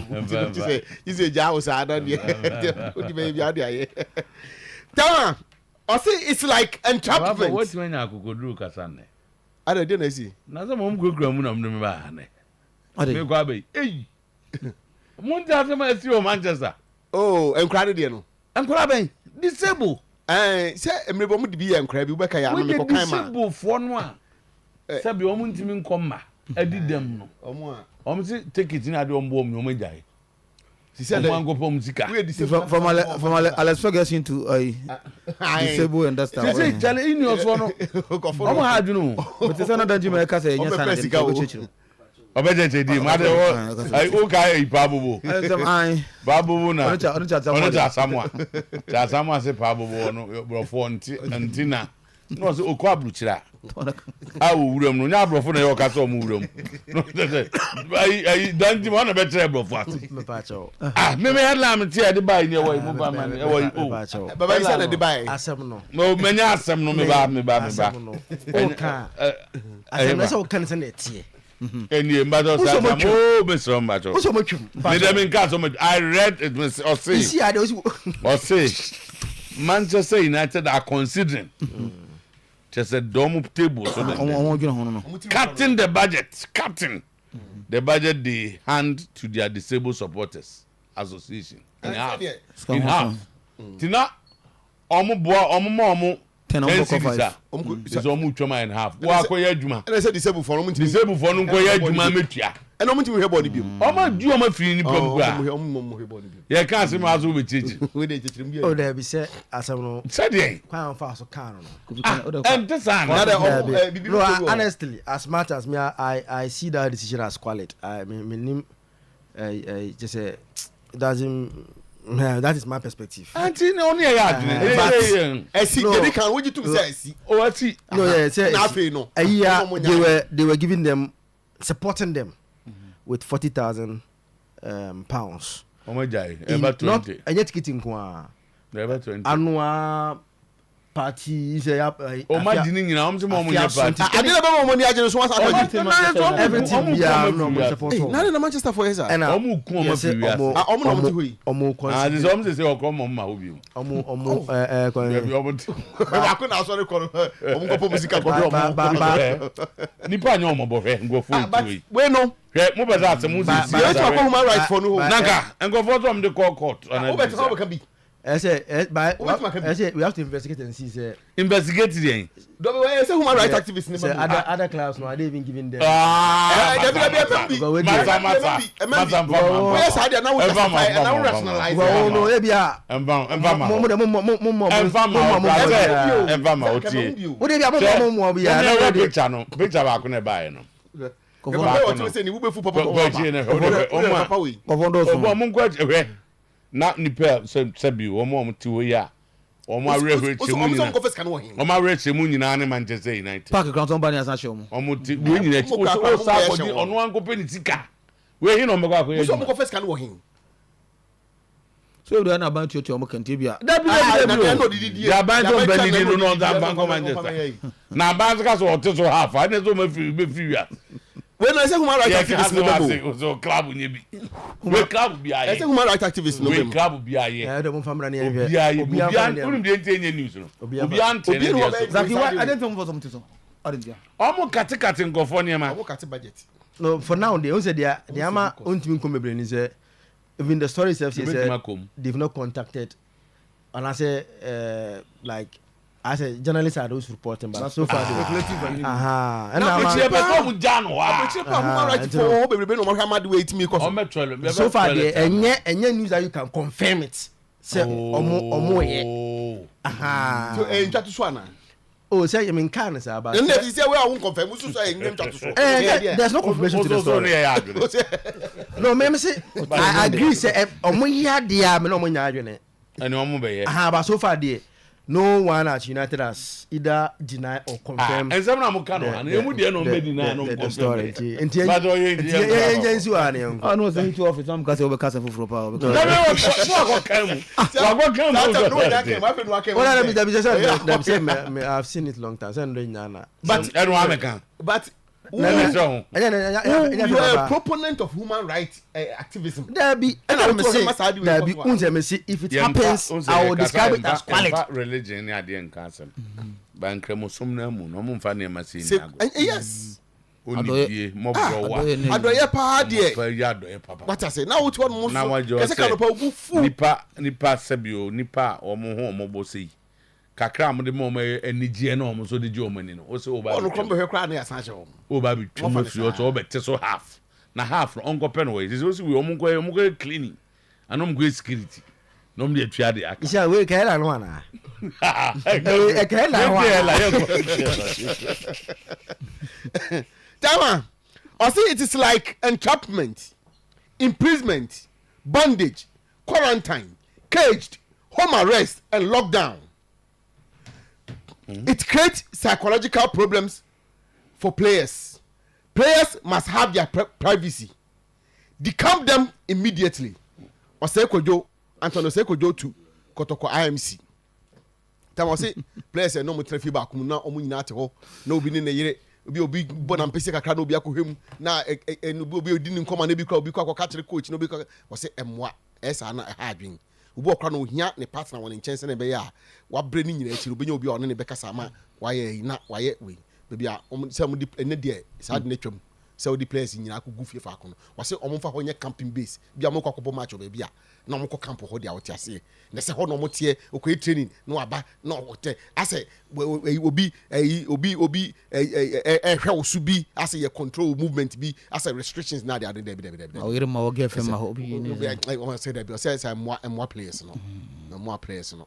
You say jawo sa ada dia. O di be bia dia. Tama, I see it's like entrapment. What when I could do Casane? I don't see. Now some home good grammar of them. Me go be. Hey, Monte Manchester. Oh, and crowded, you know. And Crabbe, disable. Say, a member would be and crabby, but I am a disable for one. Sabi, woman to me come. I did them. Take it in a dome bomb, no may die. She said, "One go from Zika." From Alex Ferguson to disable and that's that. Say, tell in your son. How hard you know? But it's another Jamaica say, "Yes, I bet you did. Mother, I okay, Babu. Babu, no, someone say Babu, no, for Antina. No, so Quabruchra. I will room, no, never for your castle room. I don't want a better for ah, maybe I lamb tear the buy your way, but I said the buy. No, many ask some no me ba. I am so consent. And you matter of Mr. Macho. I read it or say Manchester United are considering just a dome table so cutting the budget, the budget they hand to their disabled supporters association in half. Tina omo 10 is almost trauma and half. Walk away, Juma. And I said disabled for no Juma Metia. And I'm to hear body bill. Oh, my Juma free. Yeah, can't see my husband with teaching. Oh, there be said, as I know, said, quite fast or can. And this honestly, as much as me, I see that decision as quality. I mean, just say, it doesn't. That is my perspective. Auntie, only I see. They can what you to say. Oh, I see. No, yeah, say no. They were giving them supporting them with 40,000 pounds. Ever 20. And yet ticketing kwa Ever 20. annual party is a Imagine you know, I'm some money party. I didn't have money. I just want everything we are no support. Not in Manchester for Eza. And Omu kuma previous. omo Some say omo ma obi. omo I couldn't also record. Omu ko music ko. Nipa nyo omo bo hwe ngo fu itu. We no. Hwe mo be za asem uzi. You to human rights for no. Nanka ngo fu to am de court. How can be? I say we have to investigate and see say Investigate the. I say human rights activists. say other clubs no are they even giving them na nipa sebi omo ti wo ya omo awre chemu nyina ne Manchester United park ground somebody as show omo ti wo nyina ti o sa akodi ono anko politika we hin omo kwa so omo confess kan wo hin so do na ban tio omo kan tibia da ban to ban ni no da ban ko Manchester na ban ka so o ti so half a ne so ma fi ya when I say human rights activists no so club nyebi we club bi aye I say human rights activists no we club bi aye do mo famra ne obi unu bi enye news no obi ante ne Zaki why I don't for something so I didn't omo kate ngofo ne ma omo kate budget no for now they say they ama ontimi kombebre ni say even the story itself say they've not contacted and I say like as a journalist are those reporting but so far speculative and and so far the any news that you can confirm it say omo ye so enja to so ana oh say you mean can say about and if you say we won't confirm so say enja to so there's no confirmation to the story no me say I agree say omo ya dia me no omo nya adwene and omo be ye but so far the no one at United has either deny or confirm. And some of them and you would no deny no confirm. But agency one. I know say to office am case obekasa fufuro pa because. I've seen it long time. But you are a proponent of human rights activism. There be if it happens I will describe it as quality. Religion ya dey cancel. Ban kremosum na mu no mfa na machine. Yes. Onidie mo bro wa. Adoye pa de. Pa ya adoye papa. What I say now what one mo so. Kese kan pa ogu fu. Nipa sebio nipa omo ho omo bo sei. Kakra mo de mo enigye na omo so de je omo ni no. O se o ba. Ono krombe hwe kra na ya san je omo. O ba bi twemo fi o so o be te so half. Na half no onko pen we. This is we omo ko cleaning. Anom go security. No me atwa de aka. Isha we ka no ana. E ka Tama. I see it is like entrapment, imprisonment, bondage, quarantine, caged, home arrest and lockdown. It creates psychological problems for players. Players must have their privacy. Decamp them immediately. Osekojo, Antonio Osekojo to Kotoko IMC. Tama say players no mo trefi ba kum na omu nyina ate ho na obi ne yere obi bona mpese kakra na obi akohwem na obi odi ni nkoma na bi kwa ka kire coach na obi kwa say emwa esa na ha adwen obi okra na ohia ne partner won nchen se na be ya wa bre ni nyina akiri obi obi one ne be kasa ma wa ye na wa ye we be bia se mo di ene de sa de na twam se odi players nyina akogu fie fa akono wa say omfa ho nye camping base bia mo kwa kobo match obi bia na mo ko camp ho dia wote ase na se ho no mo tie okoi training no aba na wote ase obi hwe osubi ase ye control movement bi ase restrictions na dia de Oyerepa o get fema ho bi ni I want to say that because say more players no more players no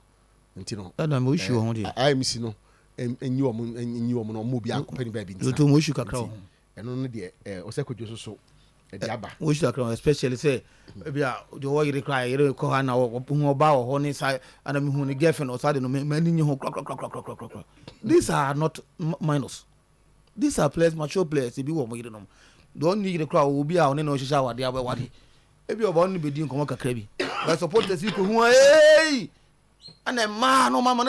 ntino na mo issue ho dia I miss no enyi wo no mo bi akopani ba bi nti to mo issue kakra ho eno no de Osekojo so ediaba mo issue kakra especially say bia the way you cry you ko na wo ba ho ni sai ana mi hu ni girlfriend o sade no mani nyi ho these are not minors, these are players, mature players. If you want to don't need the crowd will be out in no shower the other one. If you're born to be doing come a crabby. But support the people who hey and then man no mama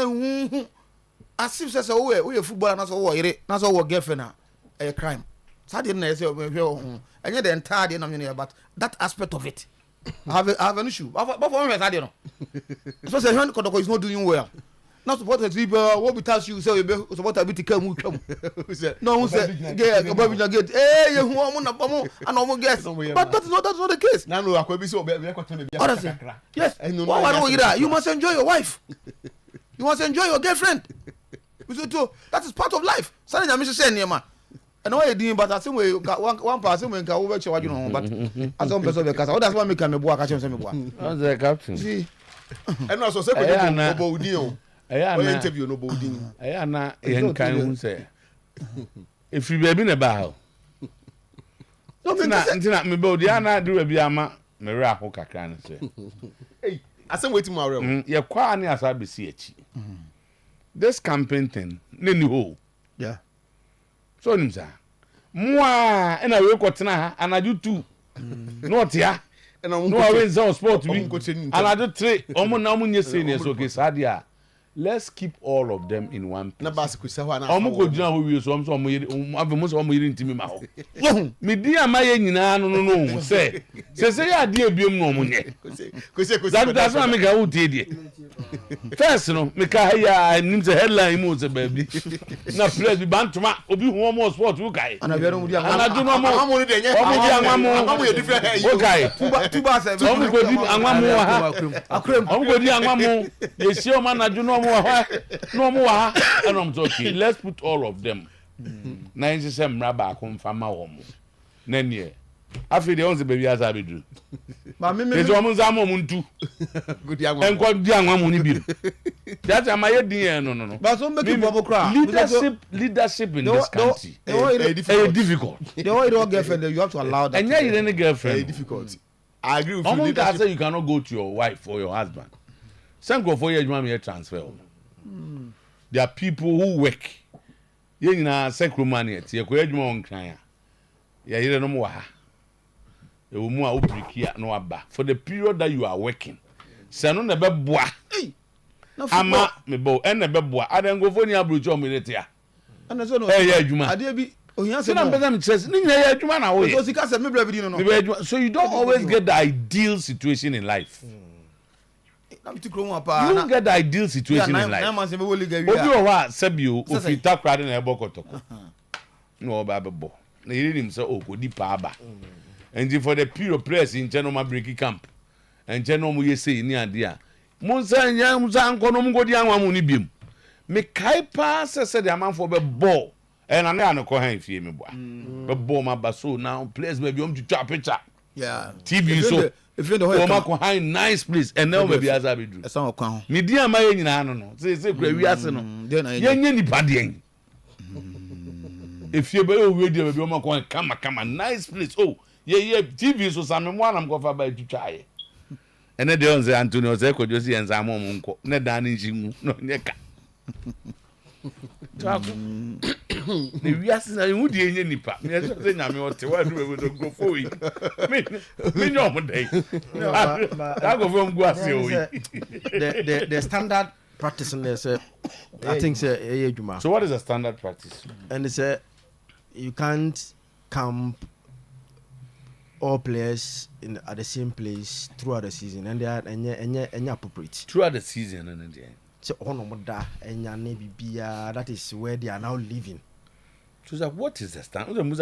as if says away we a football and that's all girlfriend a crime. So I didn't say and yet the entire day but that aspect of it. I have an issue. But for me, I don't know. So say when Kodoko is not doing well. Not support the people. What we tell you say you support a bit to come. No, who said get. Hey, you want and almost guess. But that's not the case. Now no, I could be so bad. Yes. Why don't you that? You must enjoy your wife. You must enjoy your girlfriend. That is part of life. Suddenly I'm saying near man. And all you doing, but I think we got one person when go over to what you know. But as some person because that's why me can me boy catch him boy. That's the captain. See, and also say no bodin. Interview no bodin. Aya na yen kan hu say. If you be na ba ho. No ntina me be dia na do bi ama me re aho kakra na say. Hey, asem wetin mo awre. Ye kwa ni asa be si achi. This campaign thing, neni ho. Yeah. So nimsa. Mwa ena we kwotena ha anaju 2. No tia. No we nza sport bi. Anaju 3. Omo na omo nyese ne so ke sadia. Let's keep all of them in one place. Na basi ku se ho na. Omo ko gina ho wi so omo yiri avemo so omo yiri ntimi ma ho. Me di amaye nyina no se ya ade ebiem no omo nye. That's why me ga wo tie die. First no me ka ya nim se headline mu se baby. Na press bi bantuma obi hu omo sport wo kai. Anabia no di Anadu no mo. Anwamu ni de nye. Omo di anwamu. Ye different hair. Wo kai. Tuba se. Omo ko di anwamu wa ha. Akrem. Omo ko di anwamu. Ye si omo anadu no mo wa ha. No mo wa ha. And I'm talking. Let's put all of them. Na yin se mra ba ko mfa ma wo mo. Na nie. Afi de onse baby asa be do. Ma me Ezo omo nzamo mo ntu. Good young man. Enko di anwamu ni bi. That's am I doing no. But some make people cry. Leadership in this country. It's difficult. The way you girlfriend, you have to allow that. And yeah, you any girlfriend. Very difficult. I agree with you. Almost I say you cannot go to your wife or your husband. Some go for your money transfer. There are people who work. You na secret money. You go eduma on kran. Ya yire no mo ha. E wo mu a obriki no aba. For the period that you are working. Se no na be boa. Ama me bo ene be boa. Aden go for ni abrojo mo letia. And so no. Eh ya eduma. Ade bi ohia se no. Say na chess. Ni nya ya eduma na wo ye. So sika se me bra bi no. So you don't always get the ideal situation in life. You don't get the ideal situation in life. Obi o wa sebio ofita krade na ebo kotoko. No oba bebo. Na yiri nim say okodi pa aba. And for the period press in Chenoma breaking camp. And Chenoma ye say ni ade a. Monsa nya musa anko no mgodi anwa mu ni biem. Me kai pa se the amount for be ball. And ane anko han fie me boa. Be ball ma baso now place be biom to picture. Yeah. TV so if you know how ko high nice place and now maybe as I be do. Some of kwan. Me di ama ye nyina no. Say kura wi ase no. Ye nya nipa de en. If you be we dey be o ko kama nice place. Oh, yeah TV so same mo anam ko fa ba twitwa ye. Ene de onze Antonio say ko josi en samo mo nko. Ne dan nji mu no nyeka. Ne wi ase na hu de nya nipa. Me say nyame o te wa do we do go for yi. Me no mo dey. That go from go ase o yi. The standard practice in there say I think say ejuma. So what is a standard practice? And they say you can't camp all players at the same place throughout the season, and they are and appropriate throughout the season and so that is where they are now living. So what is the standard? What is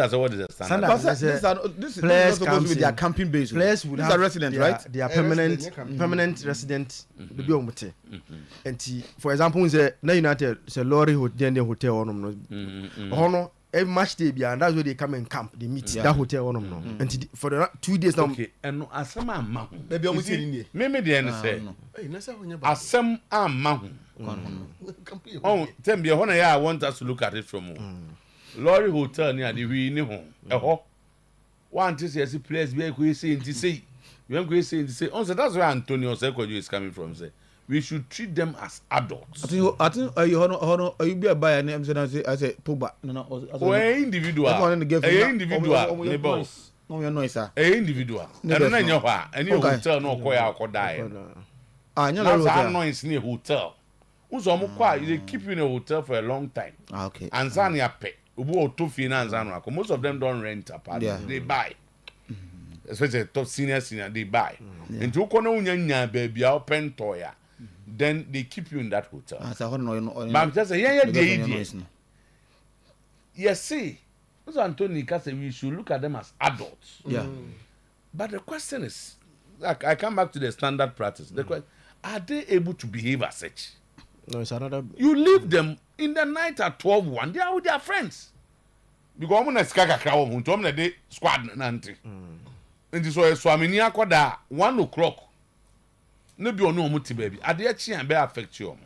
the standard? This is supposed to be their camping base. Players would have resident, right? They are permanent resident. And for example, the United, the Lorry Hotel on every match day, and that's where they come and camp. They meet that hotel on and for the 2 days now. Okay, and asama maybe almost in me the end say asem amahu. Oh, tell me when I want us to look at it from Lorry Hotel near the we ni ho. One to see place be go say nti say. You go say nti say. On say that's where Antonio Sekojo is coming from say. we should treat them as adults. I think you be a buyer and I'm saying I say Pogba. No. Or individual. Individual. No, your noise, sir. Individual. I don't know any hotel no koya or die. That's noise near hotel. They keep you in a hotel for a long time. Okay. And Zania pay. Most of them don't rent apartment. They buy. Especially top senior, they buy. And you can baby open toya. Then they keep you in that hotel. But I'm just saying, yes, see, Anthony said we should look at them as adults. Yeah. But the question is, like, I come back to the standard practice. The question, are they able to behave as such? No, it's another. You leave them in the night at 12:01. They are with their friends. Because I'm gonna skaka crowd. I'm gonna de squad nanti. And so I mean, 1 o'clock. No be on no muti baby. Are they actually be affect you?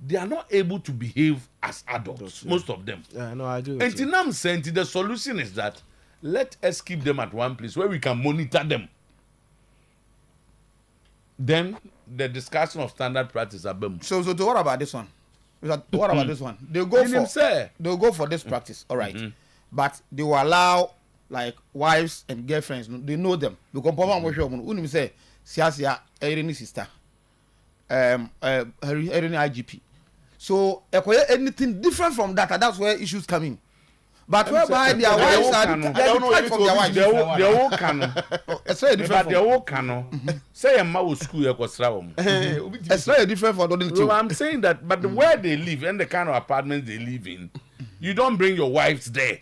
They are not able to behave as adults. Most of them. Yeah, no, I do. And I'm saying the solution is that let us keep them at one place where we can monitor them. Then the discussion of standard practice are boom. So what about this one? What about this one? They'll go for this practice, all right. But they will allow like wives and girlfriends. They know them because Papa Moshe say Siasia Erin sister, Erin IGP. So anything different from that, and that's where issues come in. But whereby their wives are different from their wives. They all can. It's very different. But they all can. Say a ma school it's very different from the so I'm saying that, but where they live and the kind of apartments they live in, you don't bring your wives there.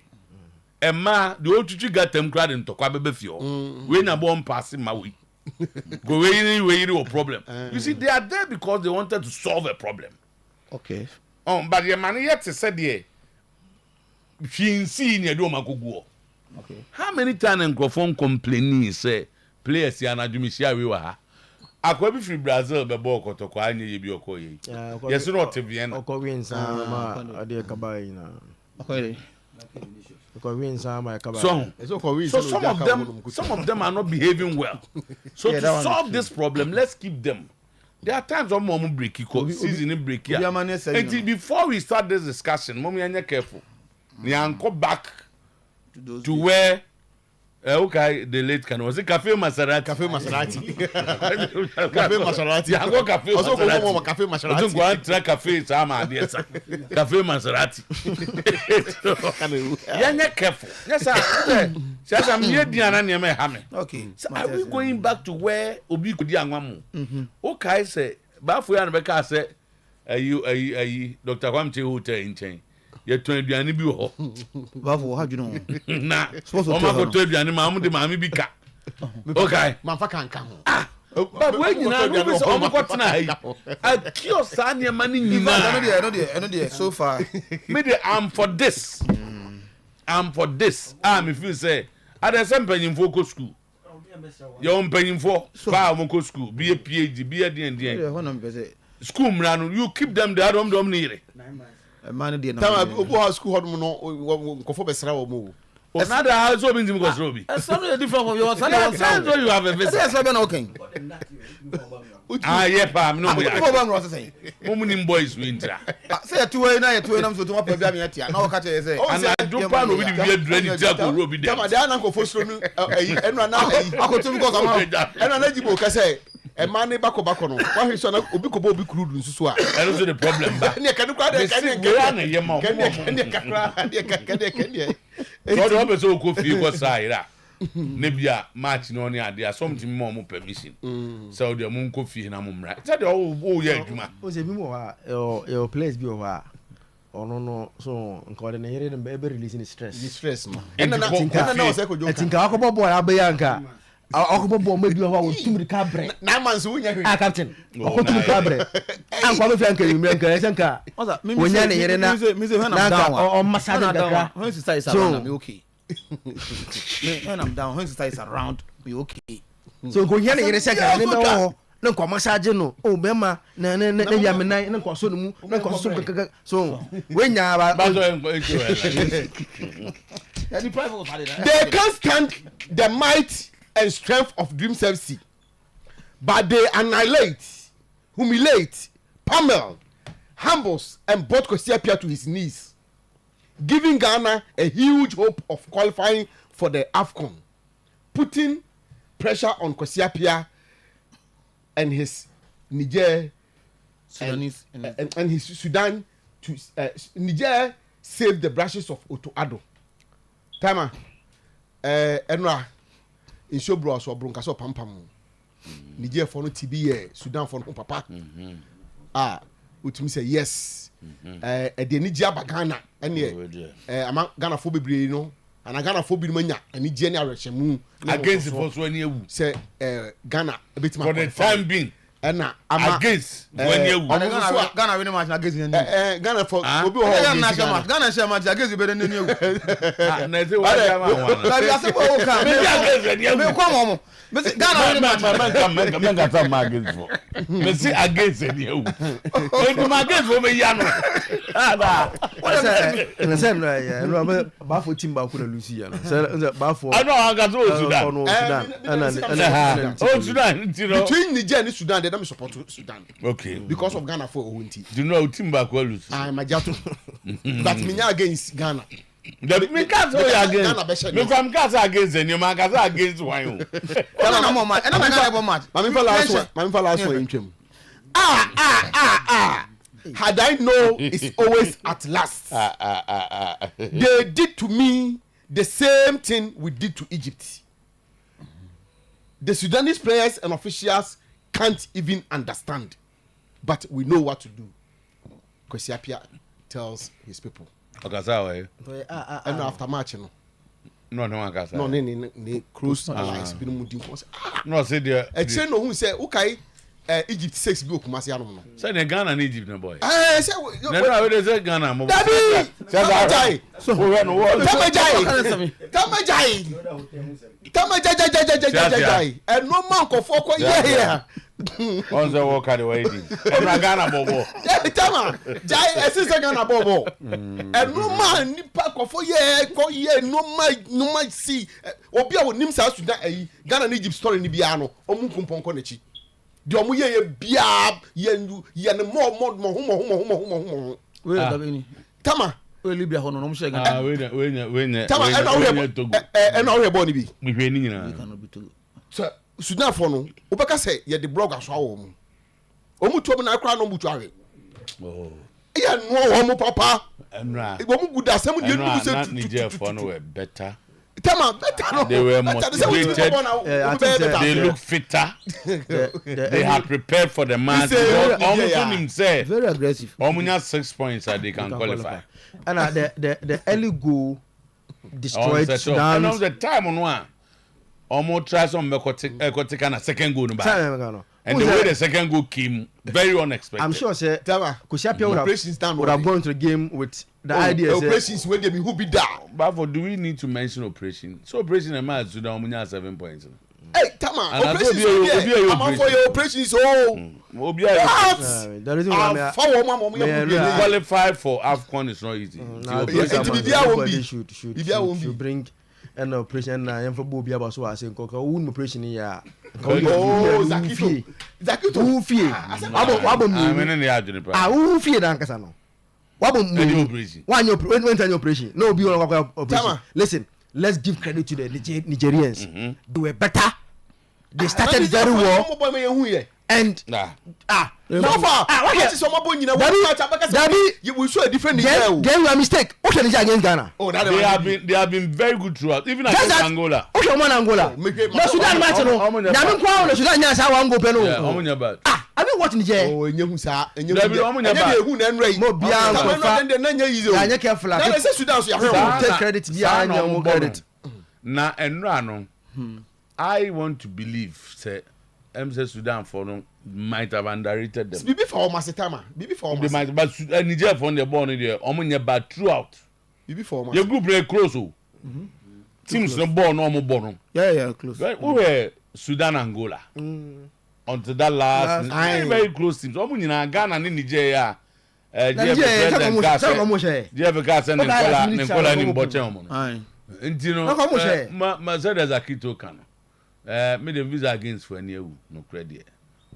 And ma, the old chichi got them crowd into Kwabebefio. When a bomb passing my way. Go away no problem. You see, they are there because they wanted to solve a problem. Okay. But your money yet said here. She seen you do makuguo. Okay. How many times in Crofon complaining say players here na Jumisia we were. Akwabi free Brazil be ball koto kwa anye ye bi okoye. Yes not Vienna. Okowin sama ade kabai na. Okay. Okowin sama kabai. So some of them are not behaving well. So to solve this problem, let's keep them. There are times when mom break season break here. And before we start this discussion, mom you careful. Go back to where okay, the late can was it Cafe Maserati. Cafe Maserati. Cafe Maserati. Yeah, go Cafe Maserati. Also go Cafe Maserati. Don't go and try Cafe Sama dear sir. Cafe Maserati. Yeah, careful. Yes sir. Yes, I'm here Diana near me hame. Okay. So are we going back to where Obi Kudi Anwamu? Okay, say Bafu and Becca say you Dr. Kwamche Hotel in Chain. You're 20 and be ho. Bafu, how do you know? Nah, supposed to go 20 and Mamma de Mammy be cat. Okay, Mamma can't come. But when you know, what's now? I kill Sanya money. I know there. So far, maybe I'm for this. I'm for this. If you say, at the same penny focus school. Your own penny for Fire school, be a PhD, be a D&D. School, man, you keep them there, don't need it. Man, the Obo school no go for besra wo mo. Another house so means because Robbie. That's not different from your son. So you have a visit. That's not okay. Yeah, pa, no more. Woman boys winter. Say 2 na 2 na so to my baby at here. Now catch say. And I do plan with the dread Jaco Robbie. Come on, they are not go for so no. And now I go to because I'm and Jibo ka say e man ne bako no wa hwe so na obi ko bo obi krudu nsusu a and so the problem ba ne kan kwa de kan so do be so ko fi ko sai ra ne bia match no ne ade something more permission so de mun ko fi na mumra so de o ye adwuma o se bi mo ha your place bi o ha ono no so nko de ne yere ne be releasing stress no and na o se ko joka tinka akobo boy abayanka akobo boy ma bi o ha wo tumri ka bre na man so wonya hwe captain akobo tumri ka bre anko be fianka yimre nka esenka wonya ne yere na o masade dakra when sister is around me okay when I'm down when sister is around me okay so go yere yere seka ne be wo na nko massage no o be ma na ya me nan na nko so no mu na nko so kaka so wonya ba they can't stand the might and strength of Dreams FC, but they annihilate humiliates, pummels, humbles, and brought Kwesi Appiah to his knees, giving Ghana a huge hope of qualifying for the AFCON, putting pressure on Kwesi Appiah and his Niger Sudanese and his Sudan to Niger saved the brushes of Otuo-Acheampong. Tama Enra in Showbro so Brunkaso Pampam Niger for no TB Sudan for no papa. Which means say yes. The Niger Ghana and among Ghana for be no and Ghana for be mania and Niger Reshemu against the first one you say Ghana a bit for the time being. And against when you Ghana winning match against Ghana for Ghana share match against you better than you. between Niger and Sudan, they don't support Sudan. Okay. Because of Ghana for Owunti. Do you know Timba lose? I'm a Jato. But me against Ghana. Me can't say against. Me from Gaza against and you Gaza against one. My last one in Trim. Had I know it's always at last. They did to me the same thing we did to Egypt. The Sudanese players and officials can't even understand, but we know what to do. Kwesi Appiah tells his people. Okasawa. And after match, no, Akasa. no, ne close allies. No, say there. A chain who say, okay, Egypt 6 go Kumasi Anom. Say the Ghana and Egypt, no boy. Say, No, they say Ghana. Dabi, Tamajai, and no man can fuck here. On the walk at the way. And Ghana Bobo. Tama, Jai, assistant Ghana Bobo. And no man, Nipa for ye, no man see. Obia with Nimsa Sudan, Ghana and Egypt story in Biano, Omukum Ponkonechi. The Omuye Biab, Yen more. Tama. Libya hono no mshega. Tama, and our body be. We So, Sudan for no, Ubaka say, ye the blog as our Omu to na kra no mutu awe. Oh. Ya no homo papa. Enra. Omu guda sem de nu say to Niger for no were better. Tama, better no. They were motivated. They look fitter. They had prepared for the match. Very aggressive. Omunya 6 points that they can qualify. And the early goal destroyed Sudan. And the time on one. Almost try some Mekotik and a second goal. And the way the second goal came, very unexpected. I'm sure, sir. Kwesi Appiah would have gone to the game with the idea. Operations when they be who be down. But do we need to mention operation? So operation a match Sudan Omunya 7 points. Hey, Tama, operations. I'm for your operations. Oh, The reason why qualify for AFCON is not easy. Should bring an operation and for Bobby about so I say operation here. Oh, Zakito. Operation. No, be operation. Listen, let's give credit to the Nigerians. They were better. They started very well. And so far, what is some boy you will show a different then you are mistake. Okay, against Ghana. Oh, they have been very good throughout, even against Angola. Okay, one Angola. No Sudan match no. Yamin kwa no Sudan nya sa wan go pe no. Omunya bad. I mean what Niger? Oh, enyehu sa, Omunya bad. Mo bia ko fa. Na nya easy. Ya nya careful. Na say Sudan so ya take credit bia nya mo credit. Na enra no. I want to believe say MC Sudan for no might have underrated them. Bibi for Masetama. Bibi for they might, but Niger for the ball in there. Omunya bad throughout. Bibi for Your group play close. Teams no ball no more ball. Yeah, close. Right, we were Sudan Angola. Until that last very close teams. Omunya Ghana and Nigeria. Jeff send Nicola in Bochum. Ma said as a kito can. Made a visa against for any no credit.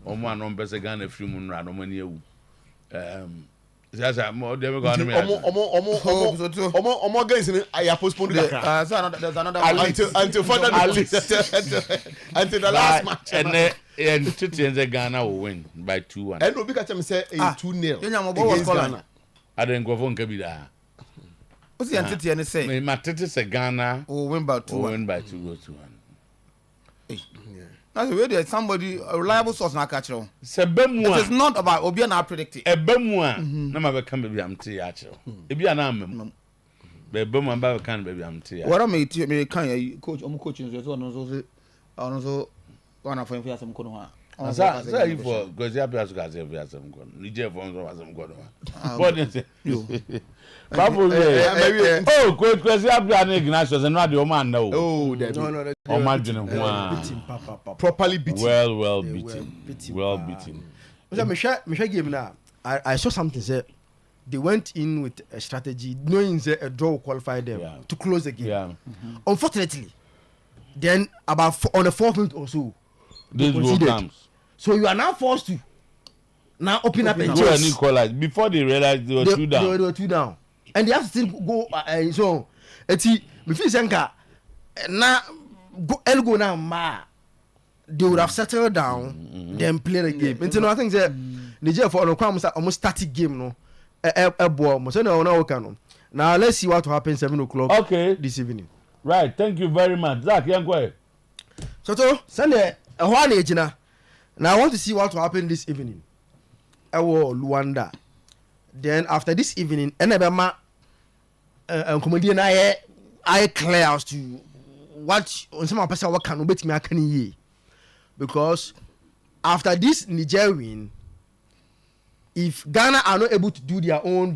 Omo anom pese Ghana free mu nra no mani ewu. Sasa mo dem go me. Omo guys ni I postponed the So there's another until further until the last match. And Titi Ghana will win by 2-1. And Obi Kachem say 2-0. against Ghana. I didn't go for Kabida. What's the entity and say? My Titi say Ghana Will win by 2-1. will win by 2-1. That's the way there's somebody, a reliable source now catch you. Sebemwa. It is not about Obi and I predicting. Ebemwa. Na ma be kan baby am tea acho. Ebi ana am. Be ebemwa ba kan baby am tea. What am I can coach coaching so one for some kono ha. Say if for because you have to go some kono. Nije for some kono. But Babu oh kwesi abia na Ignatius and no dey o man na o. Oh, no. O man dwene ho properly beaten. Well beaten. Me share game now. I saw something say they went in with a strategy knowing say a draw will qualify them to close the game. Yeah. Unfortunately, then about on the 4th minute or so, this goal comes. So you are now forced to now open up and chase. Before they realized they were 2 down. They were 2 down. And they have to still go so eti me feel senka na go now ma they would have settled down then play the game. Until I think that Nigeria for almost static game no so no. Now let's see what will happen 7 o'clock this evening. Right, thank you very much. Zach, yankwe. So Sunday one age now I want to see what will happen this evening. Luanda. Then after this evening, Enebema comedian I clear as to what on some person what can bet me can because after this Niger win, if Ghana are not able to do their own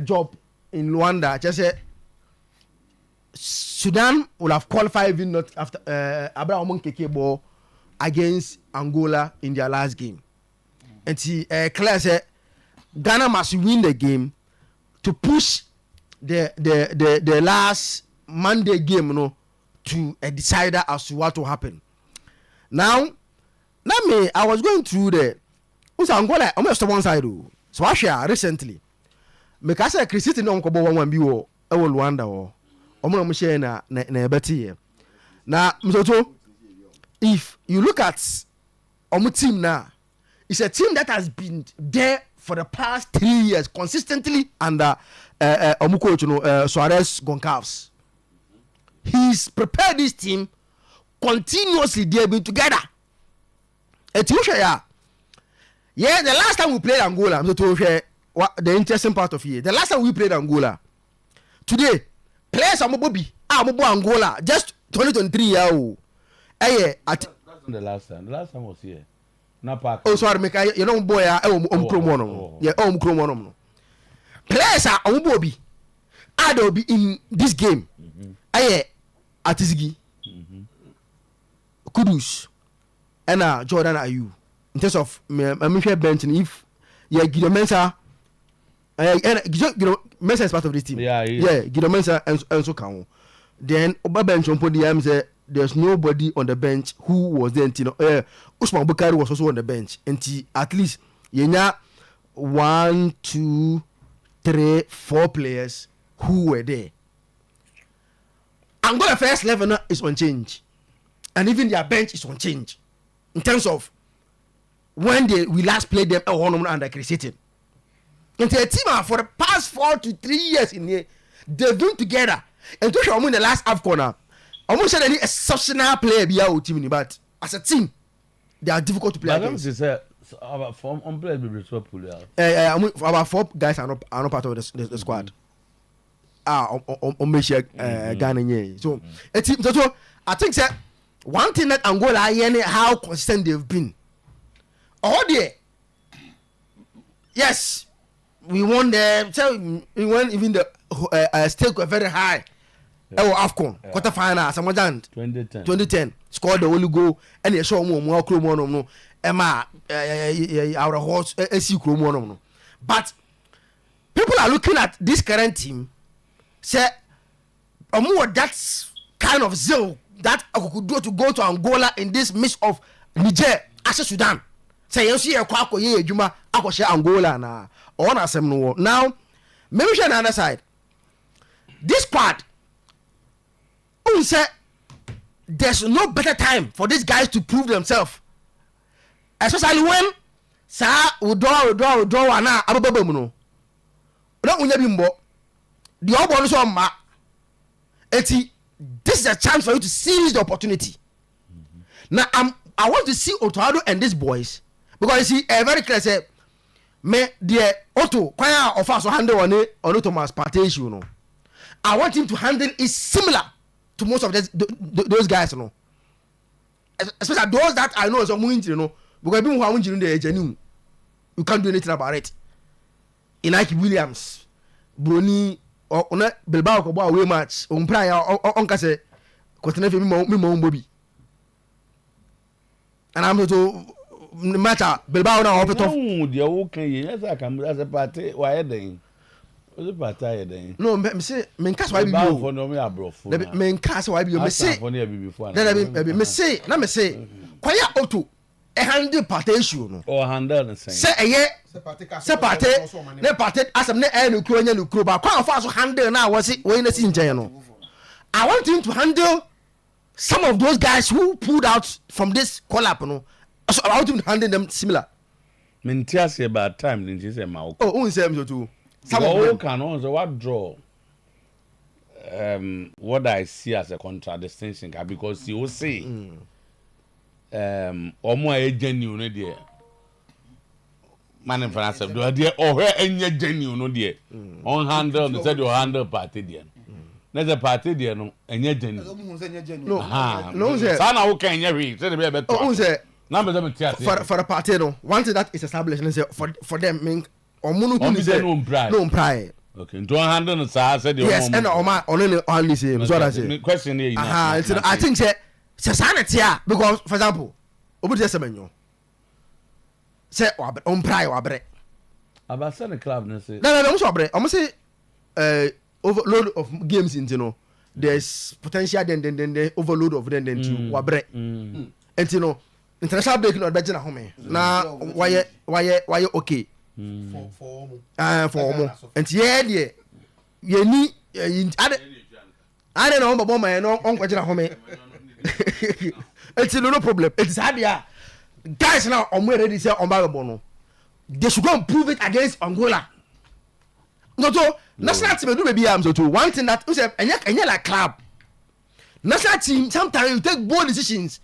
job in Luanda, just say Sudan will have qualified even not after Abraham Kekebo against Angola in their last game. And see Claire said Ghana must win the game to push the last Monday game to a decider as to what will happen. Now I was going through Angola almost one side so I share recently because I created no kobo 1-1 bi wo e wo Luanda wo omo share na ebeti na msoto if you look at team now, it's a team that has been there for the past 3 years consistently under coach Suarez Goncalves. He's prepared this team continuously. They've been together. The last time we played Angola, the interesting part of here. The last time we played Angola, today players are Mobobi, Angola, just 2023 That's not the last time. The last time was here. Oh, sorry, make you know, boy, players are Omobobi. I'll be in this game. Atizigi, Kudus, and Jordan Ayew. In terms of bench, if Guido Mensah, Mensah is part of this team. Guido Mensah and so can. Then Oba bench on podium say there's nobody on the bench who was there. Usman Bukari was also on the bench. And at least yenya 1, 2, 3, 4 players who were there. Angola first 11 is on change, and even their bench is on change in terms of when we last played them under Christian. And the team for the past 4 to 3 years in here, they've been together. And to show in the last AFCON, almost any exceptional player be our team, but as a team, they are difficult to play against. About 4 players will be so pull out. About 4 guys are not part of the squad. On Ghana. So I think that one thing that Angola how consistent they've been. All day, yes, we won we won even the stake were very high. AFCON quarter final, Samajan 2010 scored the only goal and they saw more Chromono, Emma, our horse, SC Chromono. But people are looking at this current team, say, more that's kind of zeal that I could do to go to Angola in this midst of Niger, as Sudan. say you see a kwako ye adwuma akɔhye Angola na on asem no. Now maybe share another side. This squad say there's no better time for these guys to prove themselves, especially when withdraw na ababa mu no unya bimbo the obo no so ma eti. This is a chance for you to seize the opportunity. Now I want to see Otuo-Acheampong and these boys, because you see very clear say me the Otto kwaya of us handle on Thomas Partey issue no. I want him to handle is similar to most of those guys no. Especially those that I know some injury no, because people who are injured they genuine. You can't do anything about it. Inaki Williams, Bruni ona Bilbao ko away match on prayer on kase continue me mo Bobby. And I'm to matter Bilbao na off top. No, the okay, yes I can as a party why then. Was a party then. No, me say me case why be you for no me abrof. Me case why be you me say. Me say, na me say. Kwaya Otu e handle party issue no. Or handle the same. Say eye se party ne party asem ne e no kuro nya no kuro ba kwa fa so handle na wo se we na si nchen no. I want him to handle some of those guys who pulled out from this collab no. So I want him to handle them similar. Mentia say about time didn't say ma. Oh, un say me too. Some of them can also what draw what I see as a contradistinction because you will say omo a genuine there man in France do there or where any genuine no there on handle the said your handle party there there's a party there no any genuine no say sana who can you read say be better oh say number them for a party no one thing that is established and say for them mean omuno who say no pride okay don't handle the say the yes and on only say so that say question here I think say sanity because for example obi dey semenyo say on pride wa bre about the club no say no so bre o say overload of games into no there's potential then overload of then to wa bre and you know international break no be na home na why okay for mo and yeah there you need I don't know about my no on kwajina home it's no problem it's hard yeah guys now on ready say on bag no they should go and prove it against Angola no to national team do be am so to one thing that say enya like club national team sometimes you take bold decisions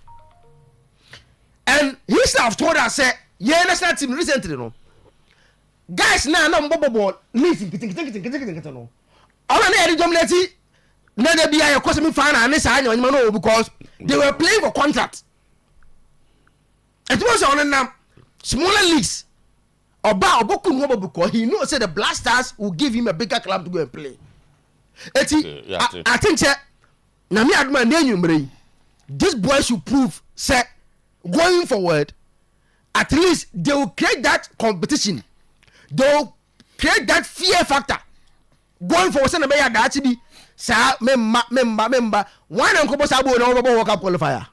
and he have told us say yeah national team recently no guys now no ball listen no all na dey dominate na dey be a cosmic fan and say anya no because they were playing for contract. It was on them smaller leagues. Oboku no because he knows say the Blasters will give him a bigger club to go and play. I think say na me adman dey nyumre. These boys should prove say going forward at least they will create that competition. They will create that fear factor. Going forward say na be ya that be sa member one uncle sabo na obo world cup qualifier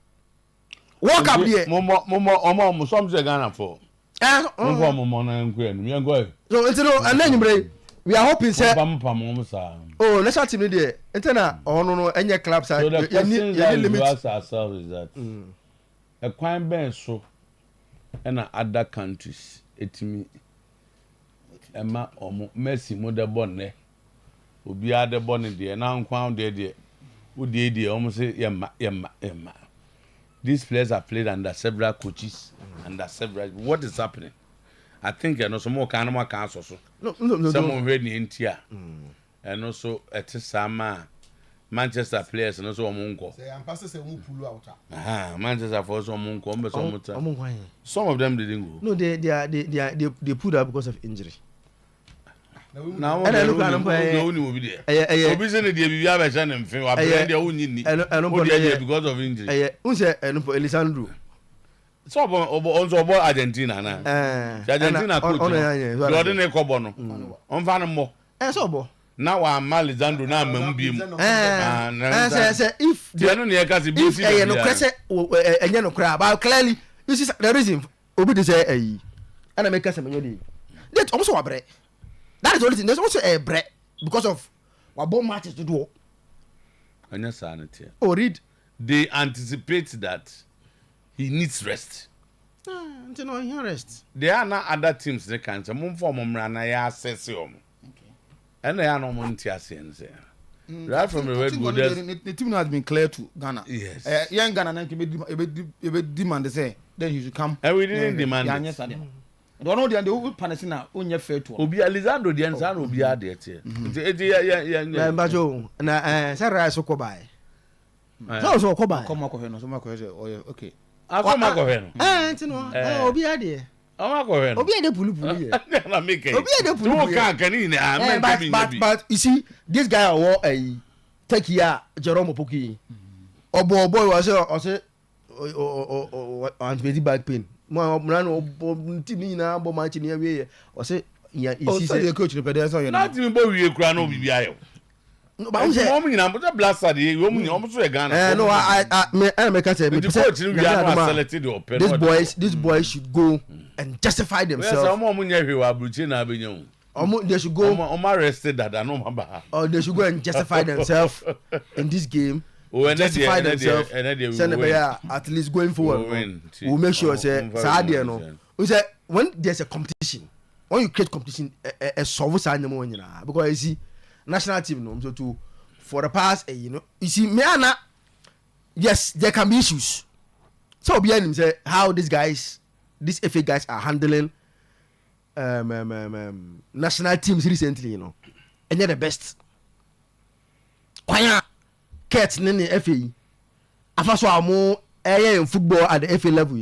world cup here momo some say Ghana for momo na nkwe no me go so it's no and then we are hoping say oh national team there na no any club side you limit ourselves is that a kwan ben so na other countries etimi ema omo Messi mo de bonne obi ade bonne de na nkwan de wo de almost say yemma these players are played under several coaches under several what is happening I think some more kind of council so someone ready intia and also at sama Manchester players and also omunko say am pass say who pull out Manchester for some omunko some of them didn't go no they pulled out because of injury. Now I look at no be there obi say na dey bibia be sha na mfin wa brand dey won ni because of injury unse eno Alessandro so obo Argentina na Argentina coach do dey na kobo no on fa no mo so obo na wa Alessandro na mam bi mu say if the no na ka se bi si no kwese enye no kra but clearly you see the reason obi dey say and I make us menyo dey that almost wa bre that is the only thing there's also a bre because of wa bomb matches to do Anya sanity. oh read They anticipate that he needs rest. until no he rest There are not other teams they can say mum for mum rana ya assess him. And they are no montias and say. Right from the word good. The team has been clear to Ghana. Yes. Young Ghana then demand say then he should come. And we didn't demand Yeah, it. yes, I don't know the old Panasina only fair to. Obi Alizando the answer will be added here. na mbajo na say rise ko buy so ko buy Come on, so much okay. Akoma ko hwe no. until no obi ade Oma ko hwe no. obi ade pulu ye Na make it. Obi ade pulu Tu pulu kan kan ni na but you see this guy who take here Jerome Opoki obo was say anti back pain mo na no team ni na bo match ni awie o say ya Oh, so the coach the pedestrian you know. Not even bo wie kura no bibi ayo. no but who say Omo nyina mo blaster de omo nyina omo so e Ghana. no I make say The coach ni we are not selected the open. these boys should go and justify Yes, themselves omo nya hwe wa bruche na abenya. they should go Omo arrested that no maba. or they should go and justify themselves in this game. Oh, and Justify themselves. we Send win. at least going forward. We'll win. We'll make sure say Very Sadia no. well. We say when there's a competition, when you create competition, a solve sign them on because you see national team no so to for the past you see me ana yes there can be issues. So behind him say how these FA guys are handling national teams recently, and they're the best. Kwanya Kurt nene FA afaso amo in football at the FA level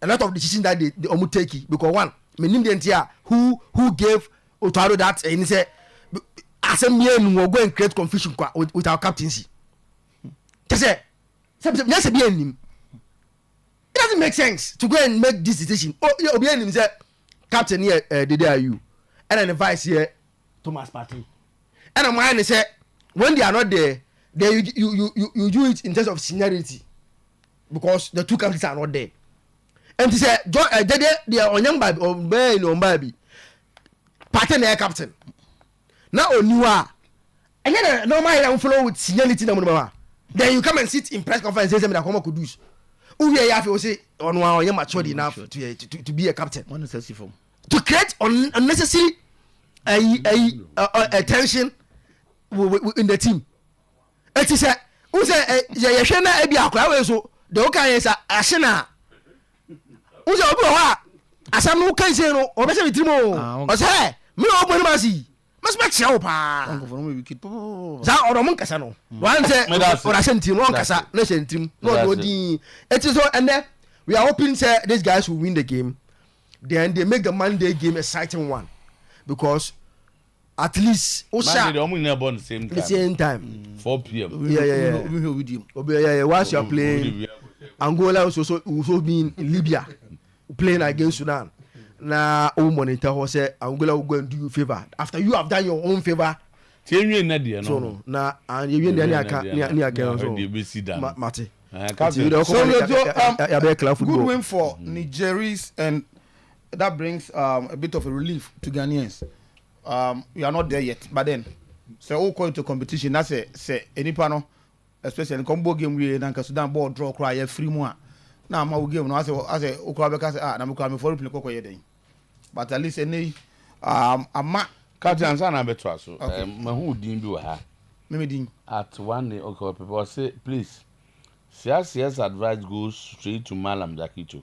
a lot of decisions that they almost take it because one menim the entire who gave Otuo that and he said assembly no go and create confusion with our captaincy just say it doesn't make sense to go and make this decision obi enim say captain here did you and then the vice here Thomas Partey and I'm saying say when they are not there you do it in terms of seniority because the two captains are not there and he said they are on young baby or baby Partey na captain now Oniwa and then normal you follow with seniority then you come and sit in press conference and say that come could do we have to say on one matured enough to be a captain to create unnecessary tension in the team. It is who say Yashana Ebi Akwa so the Oka is Ashana. Who's a boy? As I'm no cancer or better with Timo. Or say, me open mercy. Must make show pa. Za or Moncasano. One say, or I sent him, Moncasa, nation team, no D. It is all, and then we are hoping say these guys will win the game. Then they make the Monday game exciting one because at least the same time 4 p.m. Yeah. Once you are playing Angola also being in Libya playing against Sudan na monitor who say Angola will go and do you favor after you have done your own favor so no na and you win Mate good win for Nigeris and that brings a bit of a relief to Ghanaians. We are not there yet, but then so all going to competition. That's say any panel, especially in combo game we and Sudan ball draw cry free more. Now my game no I say Okrabeka say na me come for play kokko yeden. But at least any ama Captain Sana beto so mahu din bi wa ha. Me din At one day okay people say please CS advice goes straight to Malam Jakito.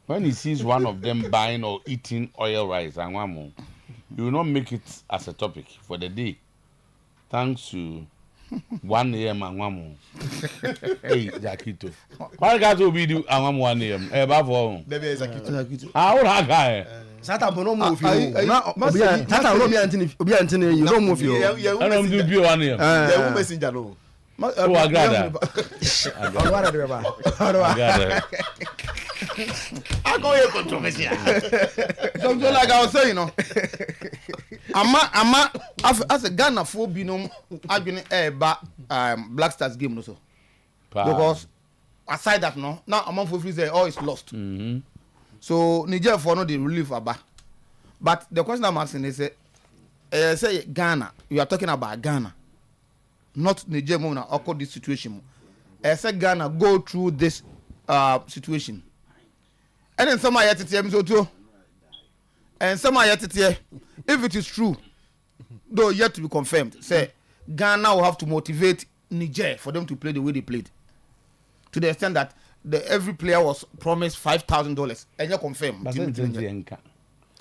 When he sees one of them buying or eating oil rice and one more, you will not make it as a topic for the day. Thanks to 1 a.m. and 1 more. Hey, Jakito. Why guys will be do and 1 a.m. Above all. How old are guy? Satan no move you. Satan no be antini you don't move you. I don't do be 1 a.m. The messenger no. Oh, I got that. I go here controversy. Something like I was saying, Ama as a Ghana for binom adwene Black Stars game no so. Because aside that no, now among for free say oh it's lost. So Niger for no the relief aba. But the question I'm asking is say Ghana, you are talking about Ghana, not Niger now occur this situation. Say Ghana go through this situation. And then some yet too. And some yet if it is true, though yet to be confirmed, say Ghana will have to motivate Niger for them to play the way they played. To the extent that every player was promised $5,000 and you confirm.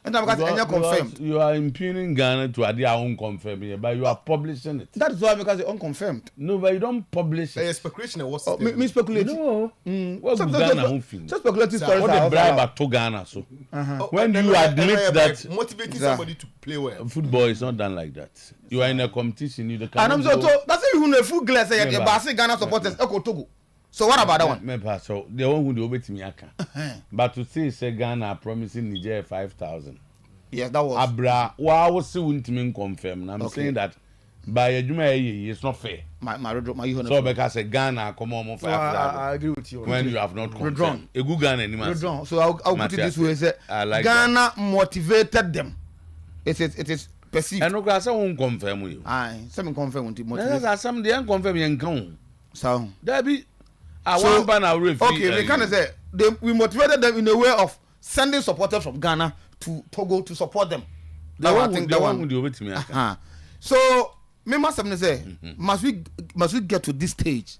And because confirmed. You are impugning Ghana to their own confirm, but you are publishing it. That is why because it's unconfirmed. No, but you don't publish it. Speculation was Me speculate. No. What would Ghana who feel? Just speculative stories. What the bribe to Ghana so? When you admit that motivating somebody to play well, football is not done like that. You are in a competition. You and I'm so that's even a full glass. Ghana supporters. Togo. So what about that one? So the one who do obey me aka. But to say Ghana promising Niger 5,000. Yes, that was. Abra, wow, was so intimate confirm. I'm saying that by a Juma it's not fair. My so because Ghana come on for I agree with you. when you have not confirmed. A good Ghana anymore. So I'll put it this way: say like Ghana that. Motivated them. It is perceived. And no, I won't confirm with you. Aye, some confirm with motivate. There's some they unconfirm you count. So there be. So, okay, we can say we motivated them in a way of sending supporters from Ghana to Togo to support them. The one do with me. So me must say, must we get to this stage?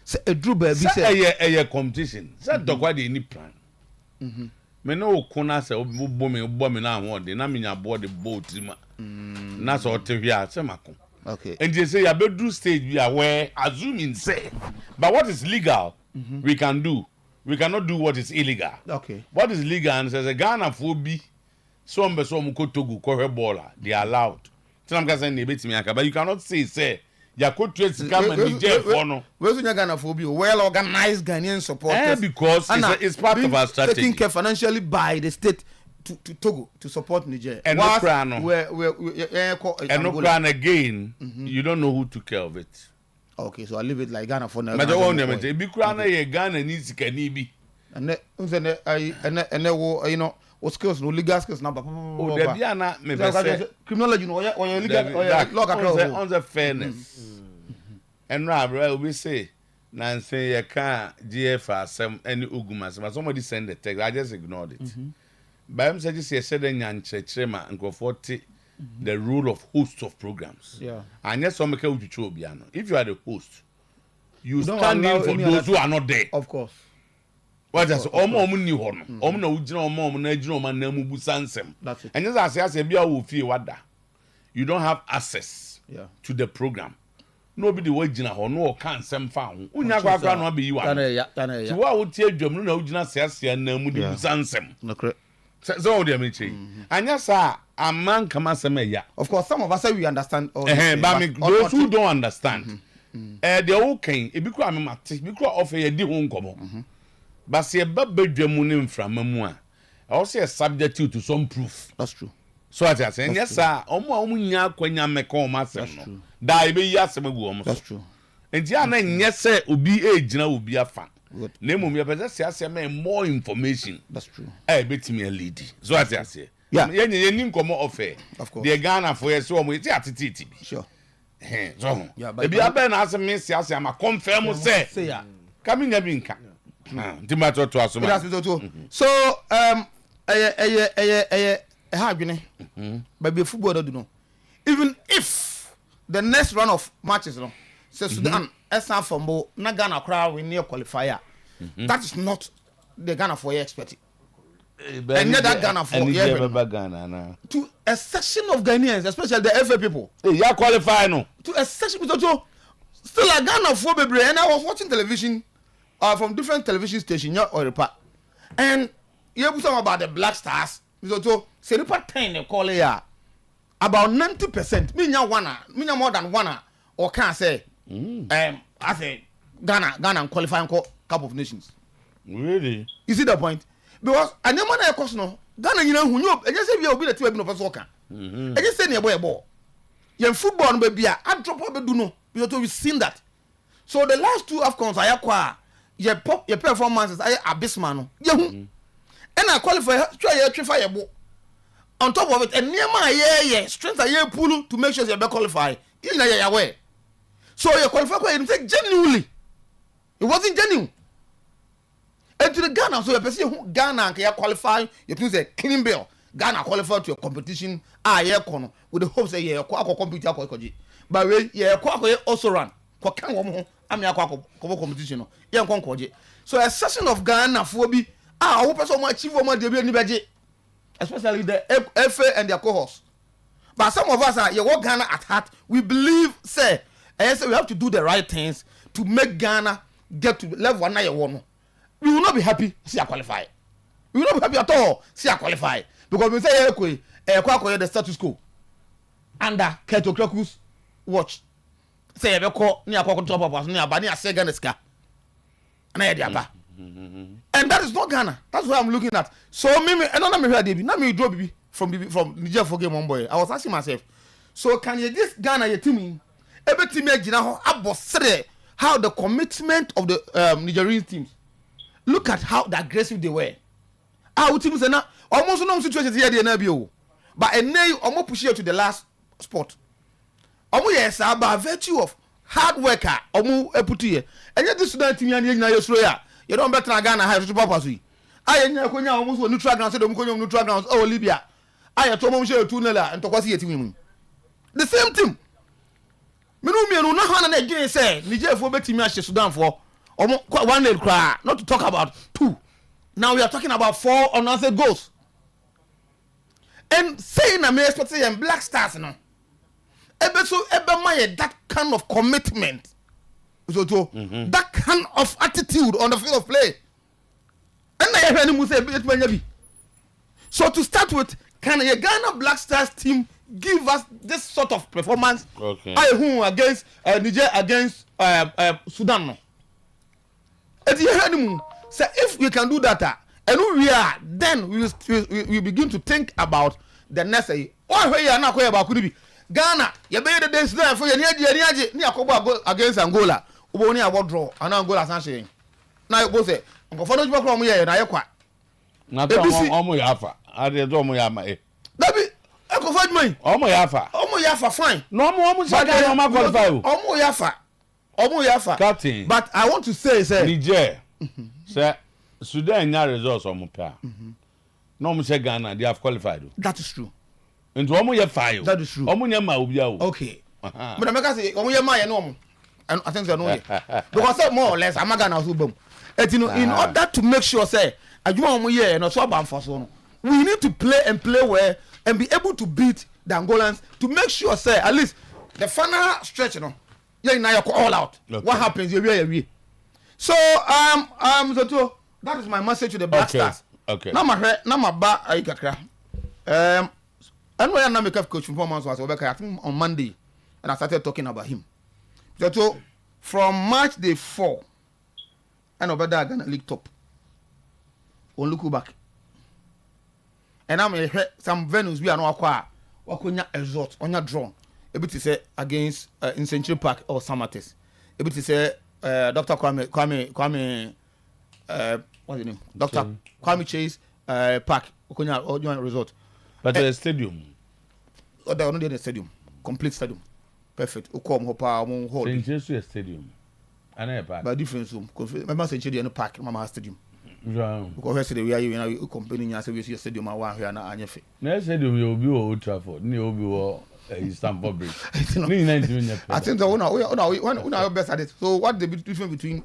Say a Drew baby say a competition. Say dog they need plan. Me no kona say bomb na one dey na me nya board the boat na so tevia say mako. Okay. And they say you better do stage we are where assuming say, but what is legal we can do. We cannot do what is illegal. Okay. What is legal and says a Ghana phobia. Some ko Togo ko baller they are allowed. But you cannot say you could trade come and Niger for no. Where's Ghana phobia? Well organized Ghanaian supporters. Because it's part of our strategy. Taken care financially by the state. To Togo to support Niger. And again, you don't know who took care of it. Okay, so I leave it like Ghana for now. But Ghana needs to and you know what skills no legal skills number. Oh, the criminology no or legal on the fairness. And rather we say Nancy you can't GFR some any ugumas but somebody send the text. I just ignored it. But I'm saying you said and go 40 the rule of hosts of programs. Yeah. And yes, some make if you are the host, you stand in for those who are not there. Of course. What is ni hono? Na ujina na ejina man na mubu sansem. That's it. And just as bia wo fie wada. You don't have access to the program. Nobody will jina hono or can sem fa ho. Unya kwa no be you are. So what would tie dwam na ujina siasia na mu di sansem. No correct. So they mean and yes a man come as ya. Of course some of us say we understand all but those who don't understand they okay e bi kura me mate bi kura offer ye di ho nkomo but say babadwamu ne mframamu a also subject to some proof. That's true. So I say yes sir omo nya kwanya meka o masem no da e be yi asem gu omo. That's true. Enti ana nye se obi e gina obi afa. Name me be more information. That's true. Bet me a lady. So I say. Yeah. You come offer. Of course. The Ghana for you so we atiti. Sure. So. Yeah, but be aben as me say am confirm say. Yeah. Coming abinka. Timato to asoma. So hardwine. But be football do no. Even if the next run of matches no. So Sudan Esan Fombo na Ghana crowd we near qualifier. That is not the Ghana for you expecting. And not that Ghana for Ghana to a section of Ghanaians, especially the FA people. You qualify no. To a section still a Ghana for baby. And I was watching television from different television stations, Oyerepa. And you have something about the Black Stars. So Seripa 10 they call it about 90%. Me more than one or can't say. I say Ghana qualifying Cup of Nations. Really? You see the point? Because I never know course no Ghana you know who you I just say we will be the team of soccer. I just say near ball. Your football no be I drop up do no because we've seen that. So the last two AFCONs I acquire your performances I abysmal no. and I qualify try your trify a book. On top of it, and near my strength a year pull to make sure you be qualify. You know your way. So you qualify and take genuinely. It wasn't genuine. And to the Ghana, so you person Ghana can qualify, you put a clean bill. Ghana qualify to a competition, AFCON with the hopes that you computer koji. But we also run. I'm your competition. So a session of Ghana for be I hope so much chief of my especially the FA and their cohorts. But some of us are you work Ghana at heart. We believe, say, and so we have to do the right things to make Ghana get to level 191. We will not be happy, see I qualify. We will not be happy at all, see I qualify. Because we say the status quo under Keto Krakus watch. Say you call near top of us near Bania second ska. And that is not Ghana. That's what I'm looking at. So me and not me here not me draw BB from Niger for game one boy. I was asking myself, so can you this Ghana your team every team how the commitment of the Nigerian teams. Look at how aggressive they were. Our teams are not almost no situations here they na bio. But and now almost push you to the last spot. Almost yes, by virtue of hard worker, almost put here. And yet this Sudan team you don't better Ghana have to papa sui. I almost neutral ground, so don't neutral grounds. Oh Libya. I told him share 2-0 and to quasi a team. The same team. Me no na again say Niger for better me Sudan for almost 1-0 cry. Not to talk about 2. Now we are talking about 4 unanswered goals. And saying I may expect say Black Stars no. That kind of commitment. So that kind of attitude on the field of play. And I hear him say so to start with, can a Ghana Black Stars team give us this sort of performance? Okay. Against Niger against Sudan no. And you heard him say if we can do that, and we are, then we begin to think about the next day. Why we are not going about could be Ghana? You better this there for your near against Angola. Only about draw and Angola Sanshine. Now you go say, Uncle Fono from here and I quite. Not almost Yafa. I did almost Yama. Baby, I can find me. Almost Yafa. Almost Yafa, fine. No more almost Yafa. Almost Yafa. Captain. But I want to say, Niger. Sir, Sudan now results on Mupa. No, Mr. Ghana, they have qualified. that is true. And almost your file. That is true. Almost your Okay. But I'm going to say, almost my normal. And I think they know it. Because more or less, I'm not going to boom. In order to make sure, say, we need to play well and be able to beat the Angolans to make sure, say, at least the final stretch, you know, now you're all out. Okay. What happens? So, so that is my message to the Black Stars. Okay. Now my back, I got and when I make a coach from 4 months was I think on Monday, and I started talking about him. So from March day 4, and over there gonna league top. On look back. And I'm some venues we are not acquire. Wakonya exhort on your drone. Able to say against in Century Park or Samates. Able to say Dr. Kwame what's his name? Dr. Kwame Chase Park. Wakonya or resort. But the stadium. Oh, they are not in the stadium. Complete stadium. Perfect. Ukom hopa hall. St. Jesus stadium. And a park. But different room. Remember St. Jesus park. Mama stadium. Because we are you complaining as we see a stadium. I want here na anyefe. Next stadium you will be Old Trafford. Ni will be Stamford Bridge. I think the one best at it. So what the difference between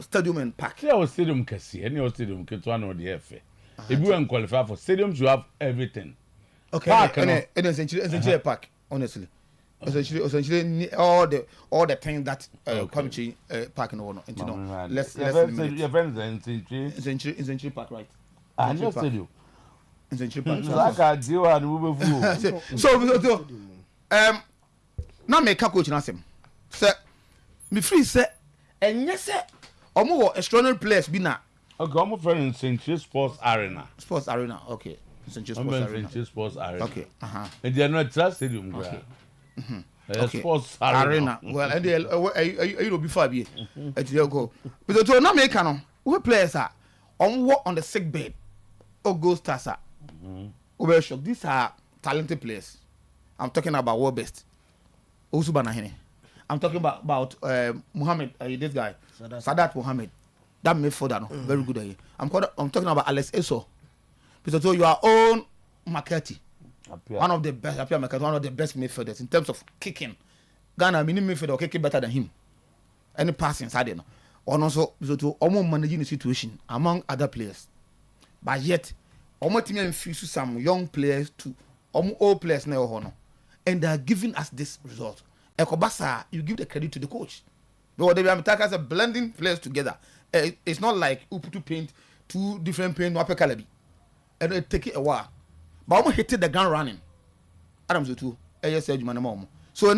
stadium and park? Yeah, our stadium can see any stadium can one or the FA. If you want qualify for stadiums, you have everything. Okay. Park and essentially park. Honestly, essentially all the things that Kwame Park and all. Let's your friends essentially park, right? No stadium. Essentially park. Like I do and move. So now make a coach nasem. Say me free say and yes say omo extraordinary players be na. Okay, I'm a friend in St. Chris Sports Arena. Sports Arena, okay. St. Chris Sports Arena. St. Chris Sports Arena. Okay, And they are not trust stadium. Okay. Okay. Sports Arena. Well, and they are before be. Go. But to not make no. Who players are on sick bed Gold Stars. Over shock. These are talented players. I'm talking about world best. Osubanahene. I'm talking about Muhammad, this guy, Sadat Muhammad. That midfielder, no, very good. I'm talking about Alex Eso. Because your own Makati, one of the best, one of the best midfielders in terms of kicking. Ghana mini midfielder kicking better than him. Any passing side, no. And also, to almost managing the situation among other players. But yet, almost infuse some young players to old players now, and they are giving us this result. Ekobasa, you give the credit to the coach. Because the attackers are blending players together. It's not like Uputu paint, two different paint, Wape Kalabi. And it take it a while. But almost hit the ground running. Adam Zutu, ASL Jumanamo. So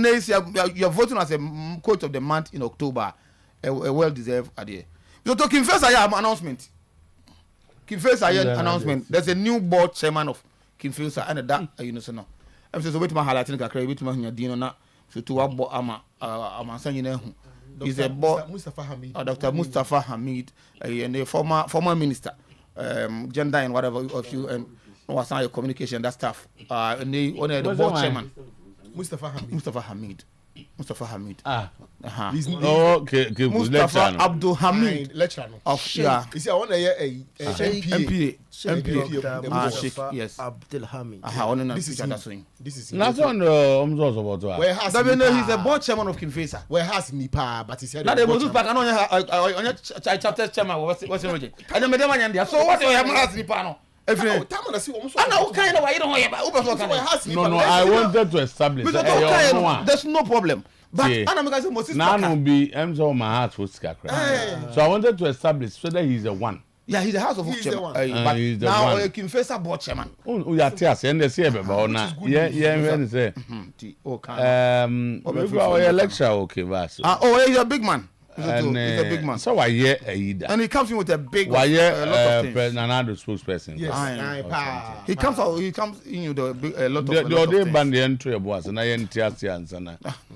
you're voting as a coach of the month in October. A well-deserved idea. So to Kimfesa, I have an announcement. Kimfesa announcement. There's a new board chairman of Kimfesa and that you know so now. I'm so wait my highlighting a credit my Dino na so to what I'm saying he's a board Mustafa Hamid. Dr. Mustafa Hamid and a former minister gender and whatever of you and what's your communication that stuff and the board chairman Mustafa Hamid. Okay. Mustafa Abdul Hamid. Lecturer. You see, I want to hear a MPA. Yes. Abdul Hamid. This is That's on the where has he's a board chairman of Kimfesa. Where has Nipa, but he said Not able to back. I know chapter chairman. What's the region? I don't know India. So what do you have as Nipa? No, I know kind of why you don't have. No, I wanted to establish. There's no problem. But now will be Emzo my heart was scacra. So I wanted to establish whether he's the one. Yeah, he's the house of chairman. But he's the now one. Kimfesa board chairman. Oh, yeah, tears and they say about now. Yeah, say. Maybe lecture okay, Vas. He's a big man. He's a big man. So I hear Aida. And he comes in with a big lot of things. Nanado spokesperson. Yes. He comes in with a lot of the things. band the entry was and I entias and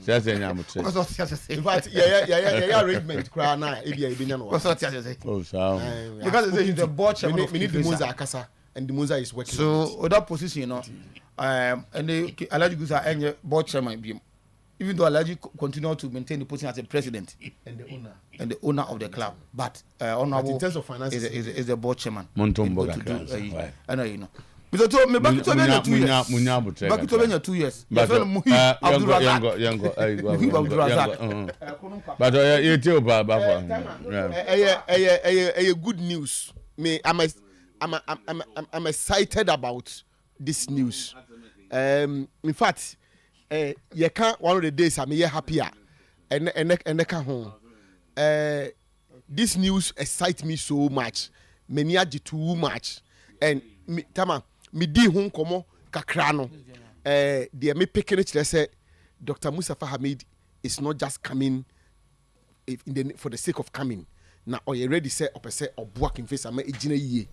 says In fact, yeah, arrangement cry now. What's what you say? Oh, so Because he's the board chairman. We need the Musa Akasa, and the Musa is working. So with that position, you know, and the Alaji Gusa and board chairman, even though Alaji continue to maintain the position as a president and the owner of the club, but honorable in terms of finances is the board chairman. Montomboga. I know you know. Because to me back to be 2 years. Back to be 2 years. But you tell a good news. Me, I'm excited about this news. In fact, you can't one of the days I'm here happier and come home. This news excites me so much. Many are too much. And me di hun komo kakra no. They me picking it say Dr. Mustafa Hamid is not just coming for the sake of coming. Now you already say opese oboa Kimfesa ma ejina yie.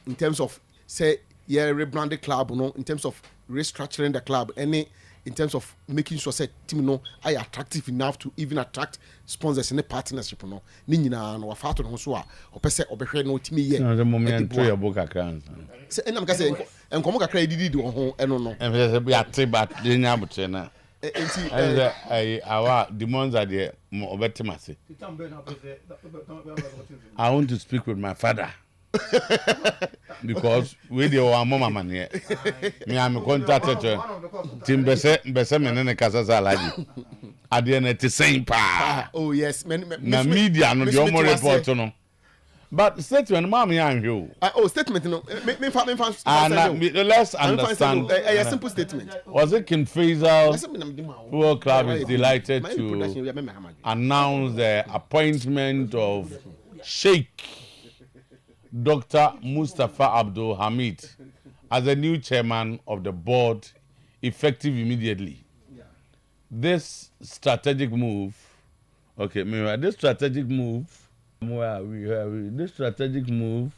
In terms of say rebrand the club, no, in terms of restructuring the club, in terms of making sure say team no are attractive enough to even attract sponsors in a partnership no. Ni nyina no afato no so a opese obehwe no team ye. No, the moment to your book account. Say enam ka say enkomo kakra edidi do ho eno no. Say be atiba de nya botre na. Enti our demons are there obetemase. I want to speak with my father. Because we dey our mama man here. Me am contacted Tim Bese me ne kasa salaji. Ade na te sen pa. Oh yes, na media no dey omo report no. But statement mama yan hwe. Oh statement no. Me let's understand. A simple statement. Was it Kimfesa Football Club is delighted to announce the appointment of Sheikh Dr. Mustafa Abdul Hamid as the new chairman of the board, effective immediately. This strategic move, okay, this strategic move, where are we? This strategic move,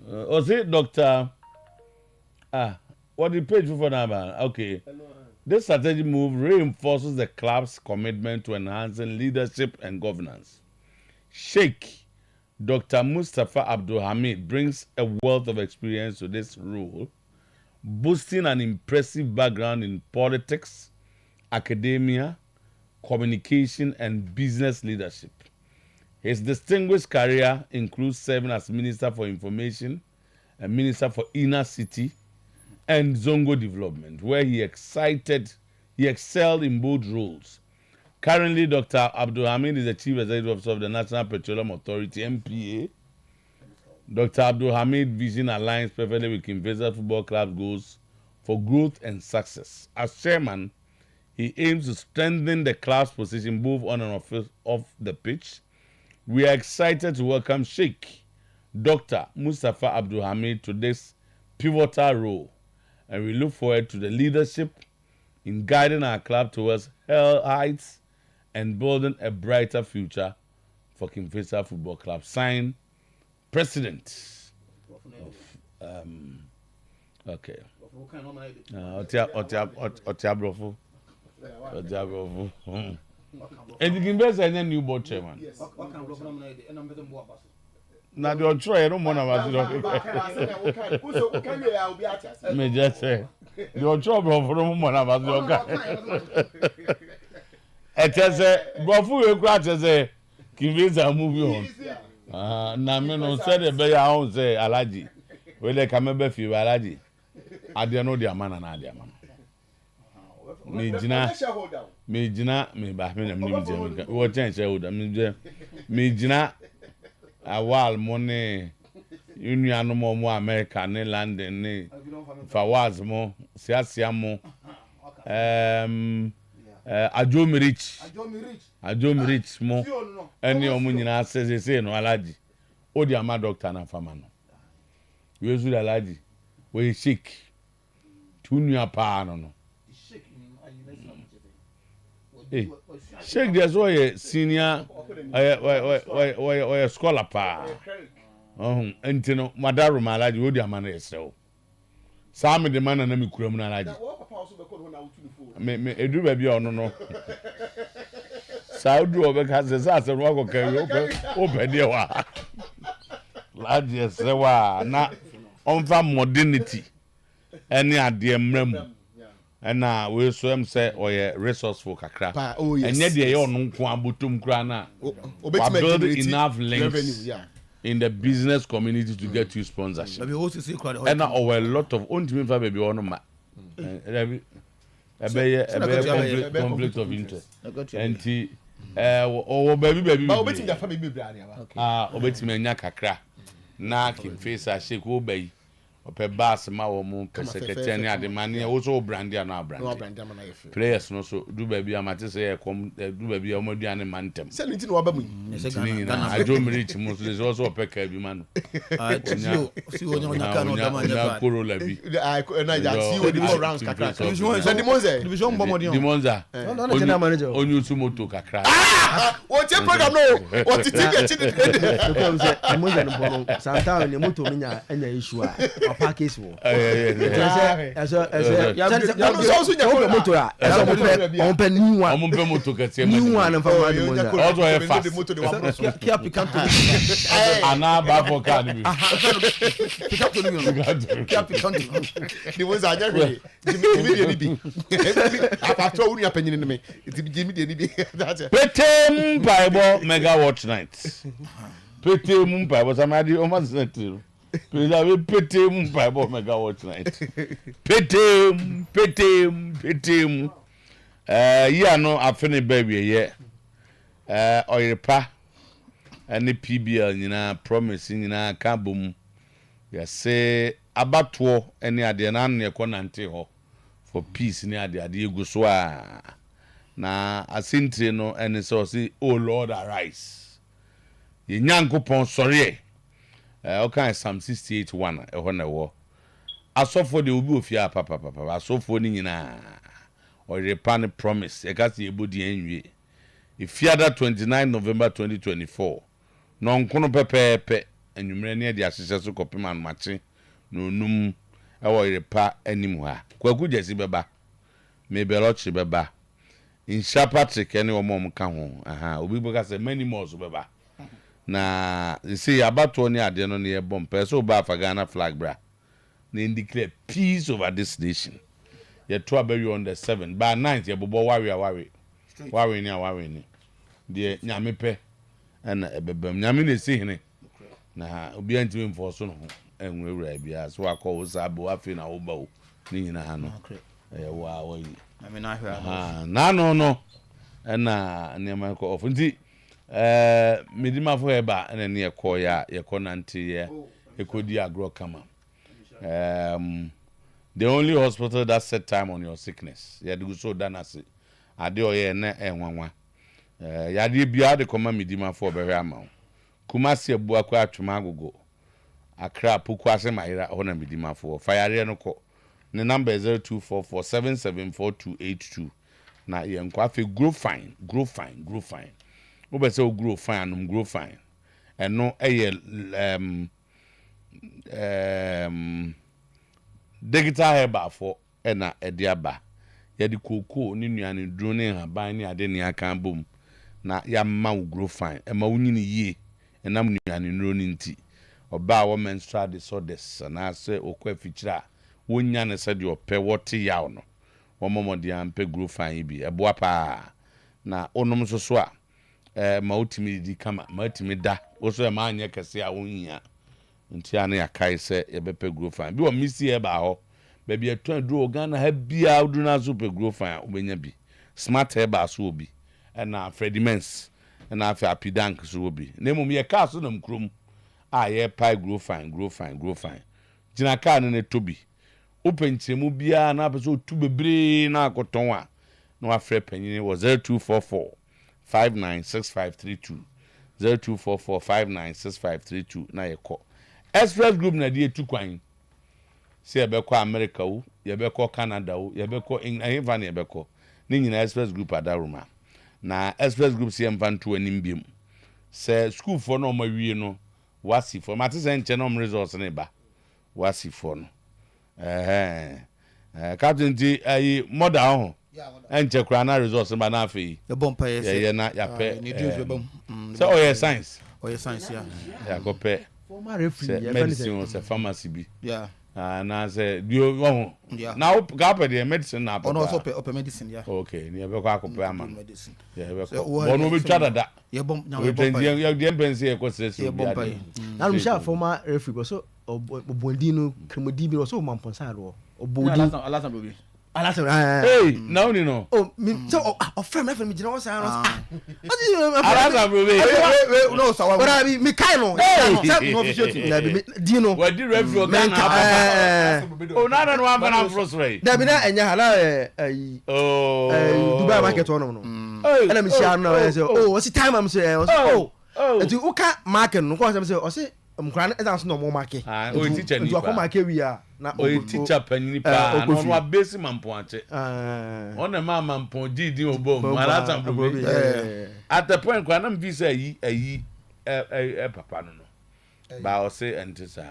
was it Dr. What the page for now? Okay, this strategic move reinforces the club's commitment to enhancing leadership and governance. Sheikh Dr. Mustafa Abdulhamid brings a wealth of experience to this role, boasting an impressive background in politics, academia, communication, and business leadership. His distinguished career includes serving as Minister for Information and Minister for Inner City and Zongo Development, where he excelled in both roles. Currently, Dr. Abdulhamid is the Chief Executive Officer of the National Petroleum Authority, NPA. Dr. Abdulhamid vision aligns perfectly with Kinvesa Football Club's goals for growth and success. As chairman, he aims to strengthen the club's position both on and off the pitch. We are excited to welcome Sheikh Dr. Mustafa Abdulhamid to this pivotal role, and we look forward to the leadership in guiding our club towards heights and building a brighter future for Kinvesa Football Club. Signed, President of okay. Otiabrofo. And the Kinvesa is a new board chairman. Yes. Now the Otuo, I don't want to me just say the Otuo from one of us. It is a Bofu, you crash as a Kinvesa moving on. Now, me no say the bear own say Alaji. Well, they come back for you, Alaji. I don't know their man and I their man. Me jina, me back me na what change shareholder me jina a while money union no more America ne London ne for was more siasia mo ajomi rich mo any omu nyina say no Alaji o di ama doctor na fama no we zu Alaji we sick tunia pa no Sheikh there's a senior a scholar pa. Entino Madaru Malaji Woody Amana so. Some the man and me Kurumanaji. Me do baby or no. Saudi over has a sas and walk carry open dear. Lad yes, there were not on modernity. Any idea mem. And now we swim say or resourceful kakra. Oh yes. And yet they are no butum krana. Build enough links in the business community to get you sponsorship. And now a lot of untimely baby on ma. A conflict of interest. And baby. Obeti menya kakra. Na Kinvesa shake obey. Ope bass ma wo mu secretary ni ade mane also brand ya na brand players no so do baby amate say do baby o moduane mantem se nti no waba mu na ajo rich mu so also ope ka bi man si onya ka no da manya ba koro la bi na ja si o di more rounds kakra division bomodion dimonza onyu su moto kakra o che program no o titi ke chi de because dimonza no bono santa ne moto nya anya issue a package wo motor motor kete new one for my dimonza also a fast kia picanto ana ba for car bi picanto kia picanto dimonza anya re jimi de bi after unu ya panyin me jimi de bi Petem Bible mega watch night. Petem Bible somebody almost said to please have Petem Bible mega watch night. Petem yeah no afeni baby yeah Oyerepa and the PBL nyina promise nyina ka bom ya say abatoɔ any ade na no yɛkɔ nante hɔ for peace ni ade egu so a na asintire no ene so say oh Lord arise ye nyankopɔn sɔre okay Psalm 68:1 ɛhɔ na ɛwɔ asɔfo de obi ofia papa asɔfo ni nyina Oyerepa ne promise e ka se ebodi anwie ifiada 29 November 2024 no nkono pepepe anwumre ne de ahyehyɛ so kopema no mache no num Oyerepa anim ha kwaku jesi beba mebelochi beba Insha Patrick any omom ka ho obi boka say many more so beba na see abato ni ade no ne bomb so ba fa Ghana flag bra na declare peace over this nation ye to abawi on the 7 by 9th ye bobo wari ni de nyame pe na ebebam nyame na esi hene na obi antime mfoso no ho enwewura bia so akọ wo sabo afi na wo ba wo ni nyina ha no wa wo yi na hwa na no na nema ko of nti medima fo eba na ne ekọ ya nante ye ekodi agro kama the only hospital that set time on your sickness ya de so danase ade oye na enwanwa ya de bia de koma medima fo behwe ama Kumasi ebu akwa atwuma agogo Accra puku ase mahira hona medima fo fayare no ko ne number 0244774282 na ye nkwa fe grow fine wo be se o grow fine anum grow fine eno eye digital herba fo na ediaba ye di koko ni nuane duro ne haban ni ade ni aka bom na ya ma wo grow fine e ma wo nyini yie enam nuane nuro ni nti oba wo menstrual disorders na se okwa fichira wonya ne se de opɛ wote yaw no wo momodi ampe grow fine bi eboa pa na onom so a ma otimi di kama ma otimi da wo so ma anye kese a wonhia nti ane yakai se ye bepe grow fine bi wo misi e ba ho ba bi eto duro Ghana ha bia uduru na super grow fine obenya bi smart e ba so obi na Fredimens na afi apidank so obi na mum ye ka so na mkrom ye pai grow fine jina ka ne tobi openchemu bia na apeso tu bebre na akoton a na wa frɛ panyini wo 0244596532 0244596532 na yekɔ Express Group na die tu kwan se yebekɔ America wo yebekɔ Canada wo yebekɔ England na yebekɔ ni nyina Express Group adaruma na Express Group se mfanto anim biem se school for no ma wie no wasi for mate se nche no results ne ba wasi for no captain ti ayi model ho enche kura na results ba na afi the bomb yes ye na ya pe ni do bom so oye science yeah ya go pe former referee medicine se pharmacy bi yeah na say dio ho now ga pe the medicine na oh no so pe medicine yeah okay ni e be ko akopɛ ama medicine yeah be ko bono be twada da ye bom na we bomb ya de empensi e ko stress ye bomb na msha former referee so obondi no kremodi bi so mamponsa do obondi alasan bobi alasan hey now ni no oh so ofrem referee mi jina wasa no alasan bobi no so wa mi kai no no official na bi di no we di referee Ghana oh na no one fan frustrate da bi na enya hala Dubai market ono no ela mi share no say oh what's the time am say oh enti uka market no ko say o say mkran e dance no mo market o teacher ni pa ko market wi a na o teacher panini pa no no abesi mampo ache ona ma mampo didi obo malata brobi at the point kwa na mvi say ayi papa no ba o say entisa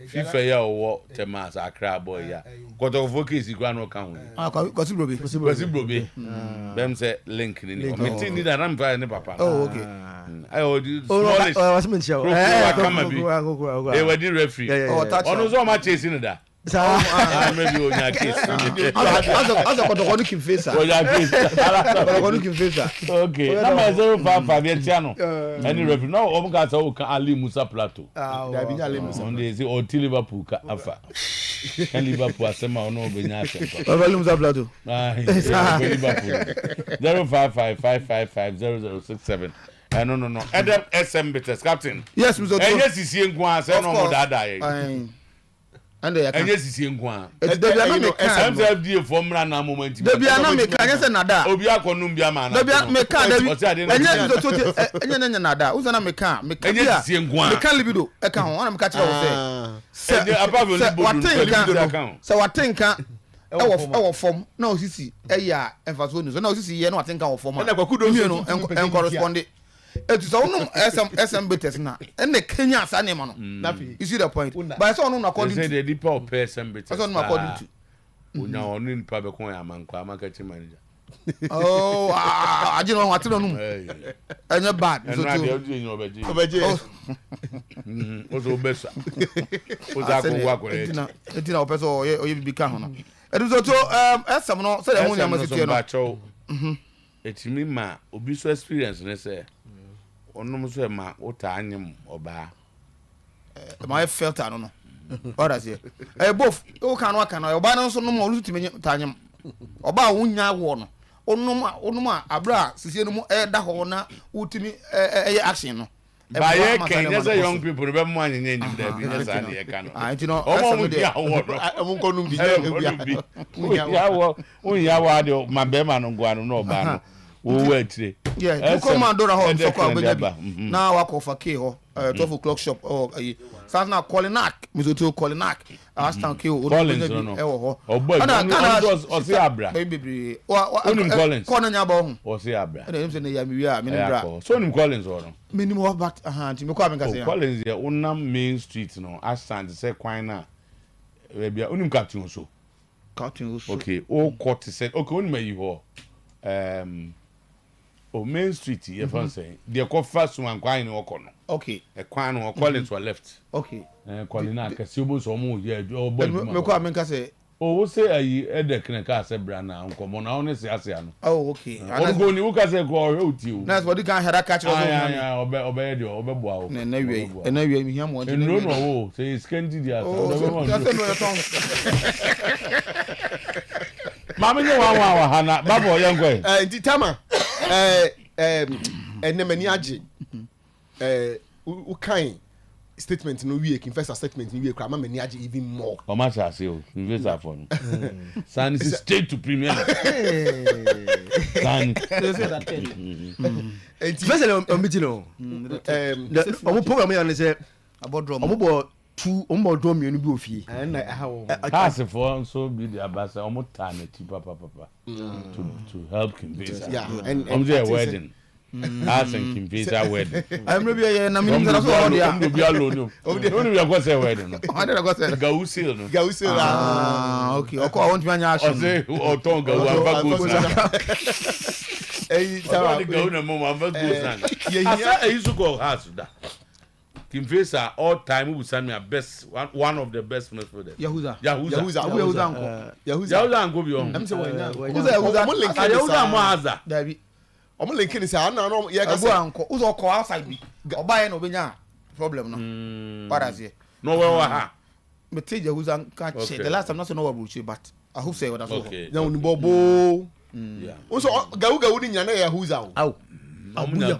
FIFA ya owo temas Accra boy ya koto focus kwa no ka hu kwasi brobi them say link ni meeting ni da na mfa ni papa oh okay ayo smallish was mean show e wadi referee ono so ma chase ni da maybe o nya case asa koto ni kimfesa o nya case koto ni kimfesa okay number 055 yetiano any referee no o ka so ka Ali Musa Plateau da bi nya Ali Musa on dey say o ti Liverpool ka afa kan Liverpool asema ono obenya asema Ali Musa Plateau Liverpool 0555550067 no Adam SM Bitters captain yes Mr. enye sisie nkwa se no mo dada ye ande ya enye sisie nkwa Debia na me kan SMFD formula na moment Debia na me kan nyese nada obi akonum bia ma na Debia me kan Debia enye Mr. nada uza na me kan enye sisie nkwa me kan libido e kan ho na me ka kira wo se above libido se watenka ewo form na osisi eya emfaso ni so na osisi ye na watenka wo form na kwakudo no en correspond etu so no SM Bitters na ene Kenya asa ne ma no you see the point but so no according to the deeper of SM Bitters so no according to unya onu nipa be kon ya mankwa marketing manager Oh, I don't know what to do. And you're bad. And now they're doing your veggie. Also, best. It's in our person or you become. It is also, as someone said, I want to it's me, ma, obiso experience, and say, or no, ma, what time or bar. My felt, I don't know. What I say? Both, you can work on your balance on no more to me time. About Wunya one. Onuma, Abra, Sisiano, that honor, Utimi action. By a young people, remember one in any I do not. I won't go to the my beman on Guano, no ban. Wait, yeah, you come and do a home. Now I call for Keo, 12 o'clock shop or sounds now calling knock, Mizuto calling knock. I stand kill Collins or Abra, baby, Collins, Conan Yabon or Abra. So Collins or minimum back a hand to Collins, the Unam Main Street, no, I stand to say Quina. Maybe a cartoon so. Cartoons, okay, all court said, okay, only may you oh, Main Street, if I'm saying, the first one, Quine or Corner. Okay, a Quine or Collins were left. Okay, Colina, Casubus or more, yeah, or Boy, say, oh, say I had a Knecas, Brana, Uncle Mona, honestly, I say, oh, okay. I'm going to look as a go to you. That's what you can't have a catch. Obey you, obey, and anyway, him one. No, say it's Kenji. Mamma, no one, Hannah, Babo, young way. Tama. Nemaniaji ukain statement no we can first statement we cry Nemaniaji even more. How much I say investor for San is straight to premier. San first meeting no program here say about drum two drum you be ofie and how pass for so be the abasa time papa to help convince and I'm there wedding as and convince wedding I'm no be na me no so all there be alone no be go say wedding no I don't go say gausil no okay okay I want to anya action say o ton gawu aba go eh tawa go na mo aba go san asa izuko has that Kimfesa all time we send me a best one of the best midfielders. Yahuza go be on. I'm say Yahuza mo link Yahuza mo aza. Dabi. Omo link ni say ana no ye ka say anko. Uzo ko outside bi. Oba ye no benya problem no. What I say? No we ha. Me take Yahuza ka che. The last time not say no we but I hope say what that's okay. Na uni bobo. Yeah. Uzo gawu ni nyana Yahuza o. And the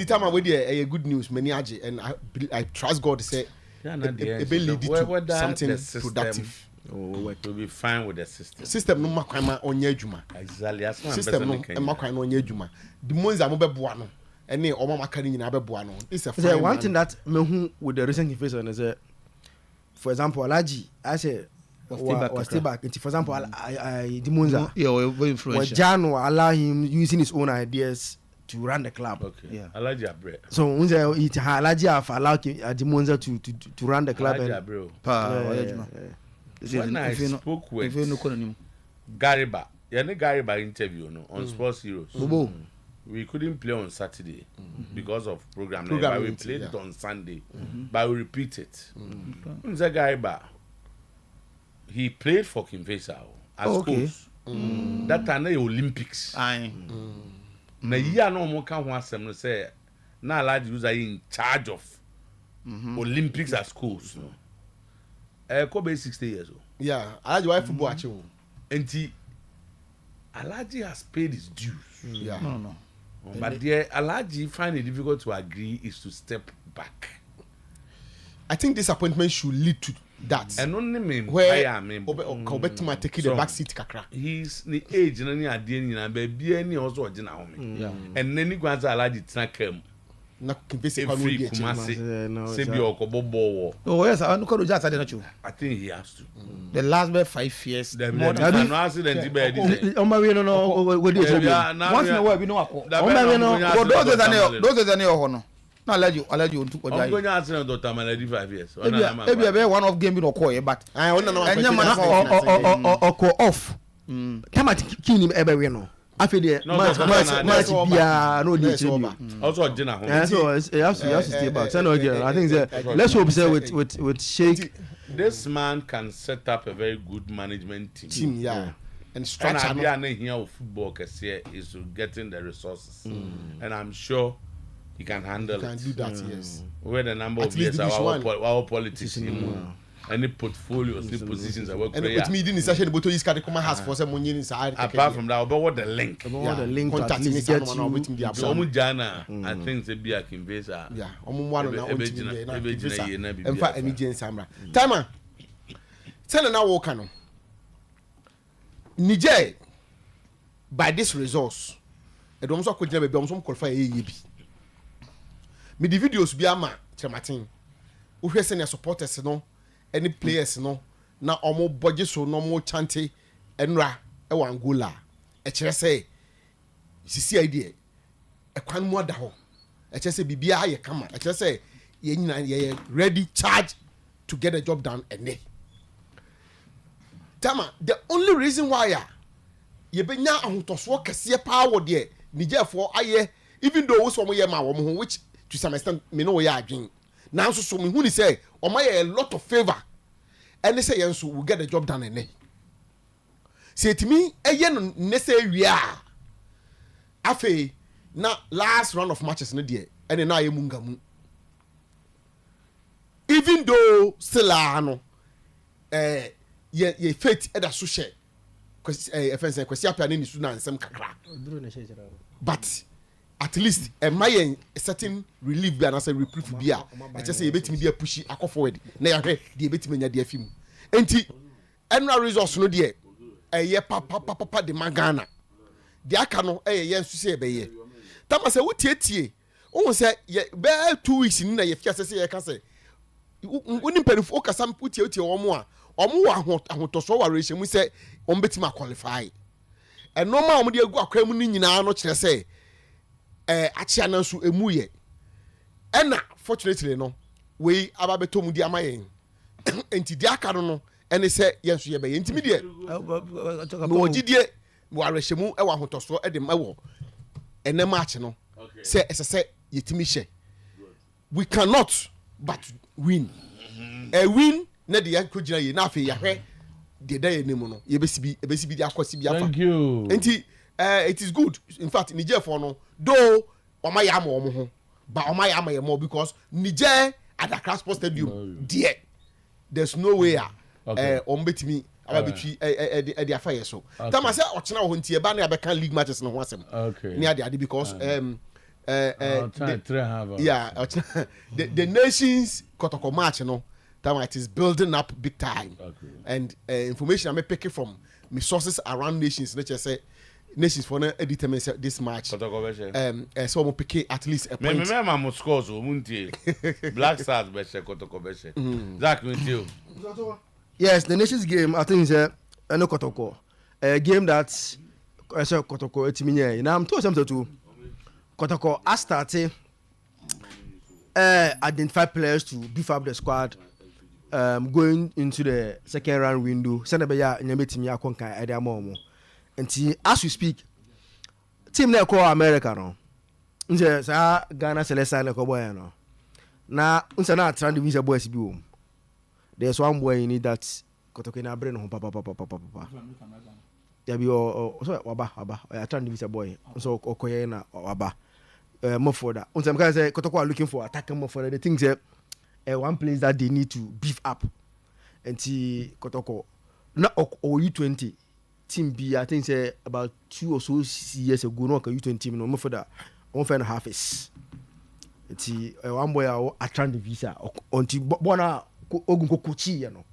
time I went there, good news, many and I trust God to say it will lead to something productive. To be fine with the system. System no makwama onye juma. Exactly. System no makwama onye juma. The ones that mobile buano, and ne oma makani nyina be buano. It's a fine one thing that me who with the recent information is for example, Alaji, I say was stay back. For example, the Monza, very influential. Jan will allow him using his own ideas to run the club. Okay. Yeah. Alaji Abre. So Alaji have allowed the Monza to run the club. Alaji Abre. When I spoke with Gariba, Gariba interview on Sports Heroes. We couldn't play on Saturday because of program. But we played it on Sunday. But we repeat it. Gariba. He played for Kimfesa as coach. That time the Olympics. Na year no more can one sem say na Alaji was in charge of Olympics as coach. Kobe 60 years old. Yeah, Alaji why football achieve. Enti Alaji has paid his dues. Yeah. No. But the Alaji find it difficult to agree is to step back. I think this appointment should lead to that. And only me where Obetuma take the back seat kakra. He's the age and any idea baby any also original home. And then he goes Alaji Tnakem. Na Kimfesa free Kumasi. Sebi Okobobo. Oh yes, I know just I don't. I think he has to. The last 5 years. More than no accident be this. No we do. Once in a while we know. Those are no. na already on to I'm going to ask you Dr. Maladi 5 years. Maybe a one off game in Okoye, but I want to know or call off. Time at him ever win. I feel the match no need also dinner. So it has to stay back. I think let's hope say with Sheikh. This man can set up a very good management team. Yeah. And structure. And idea here of football is to getting the resources. And I'm sure he can handle can do that, yes. Where the number of years our politics any portfolios, any positions that work. And with me, didn't session the is carry come has for some money inside. Apart from that, about what the link? The link contact me someone with me. So Jana, I think they be a conveyor. Yeah, one now. In fact, any Jane Samra. Timer. Tell now walk on. Niger by this resource. I don't so could never be on some qualify AEB. Me the videos be ama Chamatin. Who has any supporters no any players no na omo budget so no more chante enra e Angola e kire say sisi idea e kwan mu da ho e kire say bibia ye kama e kire say ye nyina ye ready charge to get the job done ene Tama the only reason why ye benya ahotoso kese power there Niger for aye even though we so mo ye ma wo mo which to some extent me know ya adwin now so me who say o my a lot of favor and they say yenso will get the job done ene say to me eye no ne say wia afi na last round of matches no there and na ye mungamu even though still no ye faith e da so share cause offense kwesi apia ni su na nsem kakra but at least my certain relief be and as a reprieve be a just say you betimi dey push akọ forward na ya hwe dey betimi nya dey afim enti enra resource no dey ye papa de magana dey aka no ye nsu say be ye tama say wotietie won say be 2 weeks ni na ye fia say ye ka say woni mpanifu o kasa mputietie omo a omo wa ahotoso wa rehye mu say on betimi qualify and normal omo dey agu akwa mu ni nyina no kire say achia na nso emu ye ena fortunately no we ababeto mu di amayen enti di aka no ene se yenso ye be enti mi die no ogidie wa rehemu e wa hotoso e de mawo ene match no se esese yetimi hye we cannot but win a win na de yankogina ye na afi ya hwe de da ye nemu no ye besibi di akosi bi afa thank you enti it is good in fact Niger for no though oma ya ma omo ho but oma ya ma ye more because Niger at the Crossport Stadium there there's no way on betimi aba betwi e afa ye so tama say ochena ho ntie ba na ya be kan league matches no ho asem ni ade because the nations kotoko match no tama it is building up big time and information I'm picking from my sources around nations let's just say nations for na determine this match so mo pick at least a point me ma scores o muntie Black Stars be she kotoko be she Zach muntie yes the nations game I think is no kotoko a game that kotoko etiminye na am to something to kotoko I started identify players to beef up the squad going into the second round window send be ya nyametimi akonka ade amomo and as we speak team na call America no nje sa Ghana Celesta na ko boy no na unsa na trend visa boys bi wom there's one boy in that kotoko na brain no papa ya bi o so waba ya trend visa boy so okoye na waba more for that unsa mka say kotoko are looking for attacker more for the things one place that they need to beef up and kotoko na U20 team B I think say about 2 or so years ago no ka U20 team no more for that 1.5 is enti one boy a trend visa onti bona ogun kokochi ye no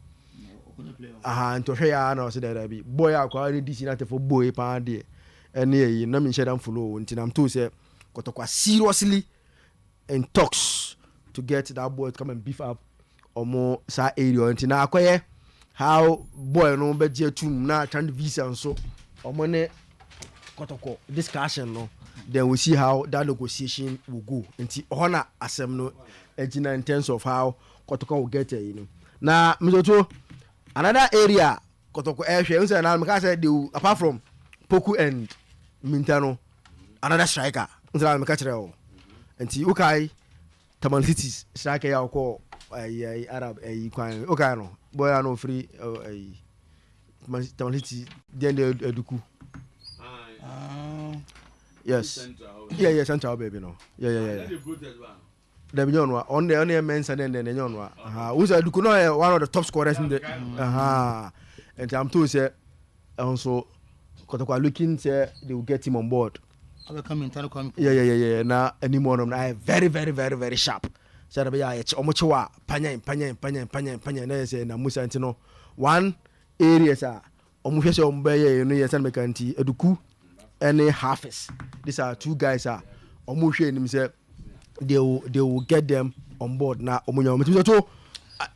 nto hwe ya na so that be boy akwa ready si na te for boy pa de ene yi na me share am follow nti na mto say kotoko seriously in talks to get that boy to come and beef up omo sa area nti na akoye how boy no be je tum na trend visa so omo ne kotoko discussion no then we see how that negotiation will go. Nti honor asem no in terms of how Kotoko will get you know. Now, Mr. Another area Kotoko airshare, because I do apart from Poku and Mintano, another striker. Nti Ukai Taman Cities striker ya ko Arab okay no boy I know free Taman City then the Eduku. Yes. Yeah, Central baby no. Yeah. The million on the men's and then the million who's a Dukuno one of the top scorers in the and I'm told say also Kotoko looking say they will get him on board. Yeah. Now anymore I very sharp. So be it's omochwa panya na say na Musa ntino one area sa omuhwese ombeye no yesan mekanti Eduku any halfers. These are two guys are omuhwe nim say they will get them on board now. So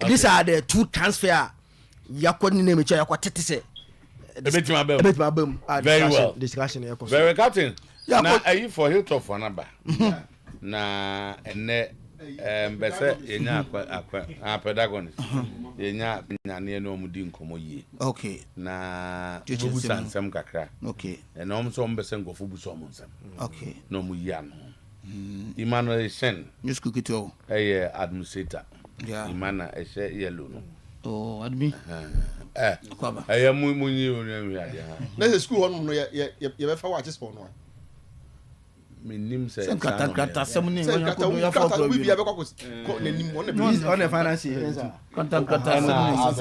these are the two transfer yakoni name echa yakwatete say very well discussion very captain na ayi for Hilltop for number na ene mbese yenya pedagonist yenya nyane no mudi nkomo yi okay na bubusa nsem kakra okay na omso mbese ngofo buso omsem okay no mu yi ano Emmanuel Shen just cook it all administrator Imana eshe yellow no oh admin kwaba munyi onu ya na the school one no ye be fa wa for no minim say kata semni ya fa we bia be ko na nim on the finance kata na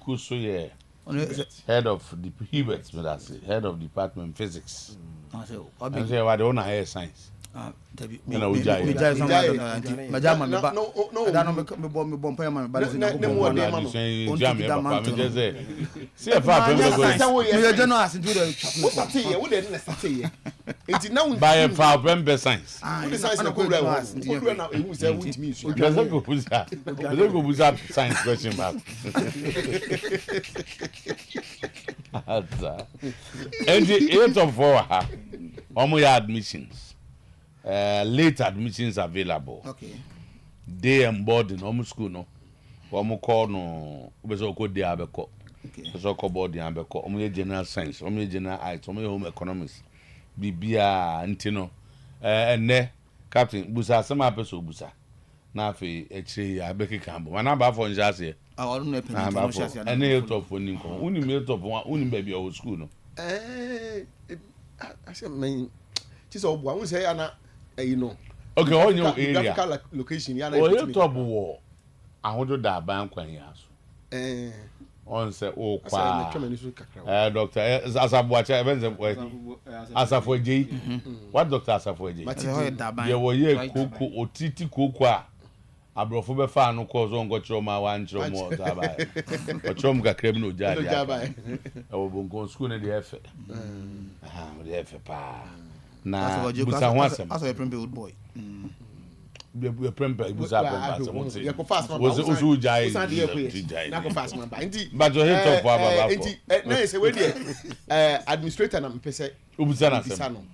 kuso ye head of the Hubert head of department physics I say what on higher science no admissions. Late admissions available. Okay. Day and board in home school no. Omo call no obeso ko dey abeko. Okay. Obeso ko board dey abeko. Omo general science, omo general arts, omo home economics. Bibia ntino. Enne captain busa sama peso busa. Na afi ekire ya abeki kambo. Mana ba for njase. I don't know pension. Enne Hilltop for ninko. Uni Hilltop uni baby o school no. I say man so I say ana you know okay on your area geographical location ya na Hilltop wo ahodo da ban kwan ya so on say o kwa doctor Asabuacha ebenze Asafoje what doctor Asafoje ye wo ye koko otiti koko a abrofo be fa no ko zo ngochiro ma wa nchiro mo ta ba ochom ka krem no ja ba e wo bonko school ne de efe de efe pa na busa ho asem aso prempe old boy we prempe busa prempe asem ya ko fast man was usu jai na ko fast man ba nti but your Hilltop for baba nti na say we dey administrator na mpese obusa na asem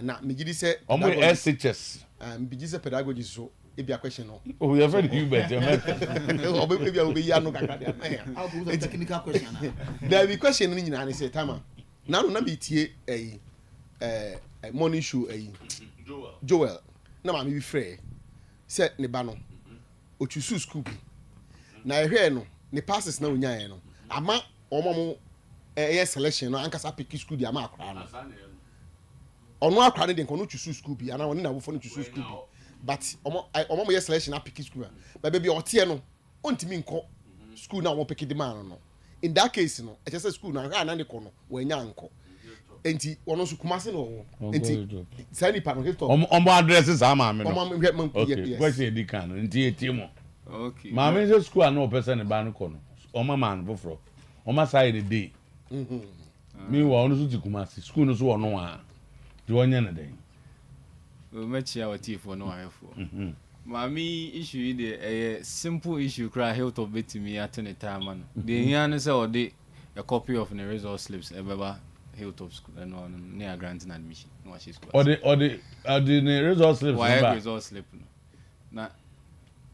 na me gidi say omo SHS bigi say pedagogy so e bia question no oh you very Hubert obi ya no kakra dey na technical question there be question ni nyina ni say tama na no na be tie morning show Joel na ma me bi frɛ say ne ba no otusu school bi na ehwe no ne passes na onya no ama omo selection no ankasa pick school di ama akra no ono akra ne de nko no tusu school bi ana woni na wo fo no tusu school bi but omo ye selection na pick school ba baby otie no ontimi nko school na wo pick the man no in that case no e say school na na ne ko no wo nya nko enti wono so kumase no enti sani pa no Hilltop omo address sa ma me no omo okay question di kan enti etimo okay ma me se school na o person ne ba no ko no omo man foforo omo say the day mi wa ono so ti kumase school no so wono a di wonya na den o mechia watifo no ahefo mami issue de simple issue cry Hilltop betimi at any time man the here no say o de a copy of the result slips ebeba Hilltop School and on near granting admission. No, she's school. Or the result slip. Why result slip? Na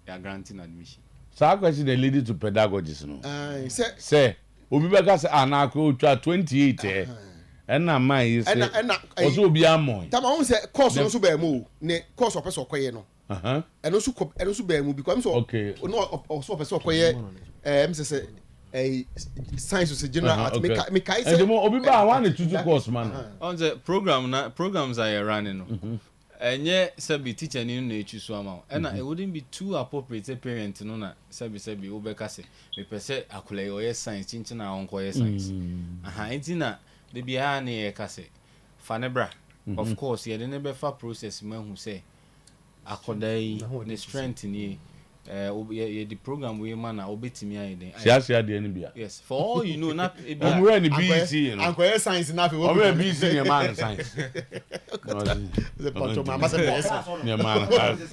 ya granting admission. So how question they lead to pedagogists no? Say obi beka say anako twa 28 eh. Na man yi say. Also obi amon. Tama won say course no so ba mu ne course opese okoye no. Eno so ba mu because so okay. No so opese okoye say science is general me kai say. And obi ba wan tutu course man. On the programs are running no. Enye sabi teacher ni no echu so ama. And it wouldn't be too appropriate parent no na sabi wo beka say me pese akole oye science chinchi na onko oye science. Enti na de bia na ye ka say fanebra. Of course ye de ne be fa process ma hu say akodai ne strength ni ye the program we man na obetimi ayi den. Sia de ni bia. Yes, for all you know na e bia. Omwe ni BC you know. Anko science na fe wo. Omwe BC ni man science. The poncho mama say boss. Ni man.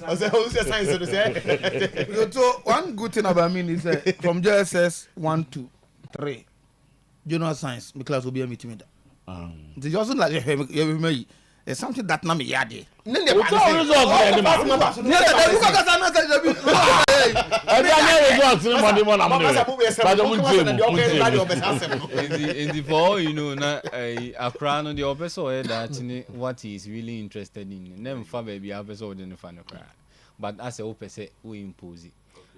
I say who say science to say. So one good thing about me is from JSS 1 to 3 junior science my class will be a meeting with the just like you it's something that na me yade nne de ba results ni ma in the for you know na akra no the opeso that what he is really interested in nem fa baby opeso de no fa no kra but as a opese we impose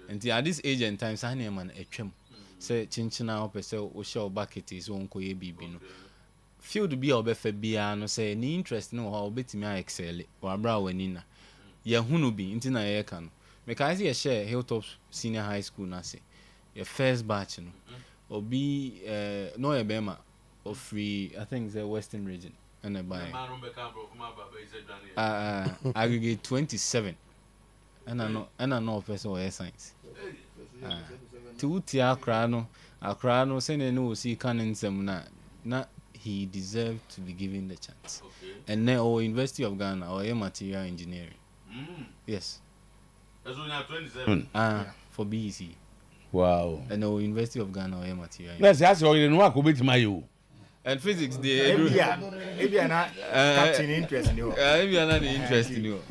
and at this age and time say na man etwem say chinchina opese o show bucket is won koye bibi no field bi obefa bia no say ni interest no ho obetimi a excel wa bra wani na ye hunu bi nti na ye ka no me ka say ye share Hilltop Senior High School na say your first batch no obi no ye bema of free I think the Western region and a buy aggregate 27 and I know person or science to tia akra no say no see can nsem na he deserved to be given the chance. Okay. And then our University of Ghana or material engineering. Yes. That's only 27. For BEC. Wow. And our University of Ghana or material. Let's ask you in work with my you. And physics maybe not captain interest in you. Maybe not interest in you.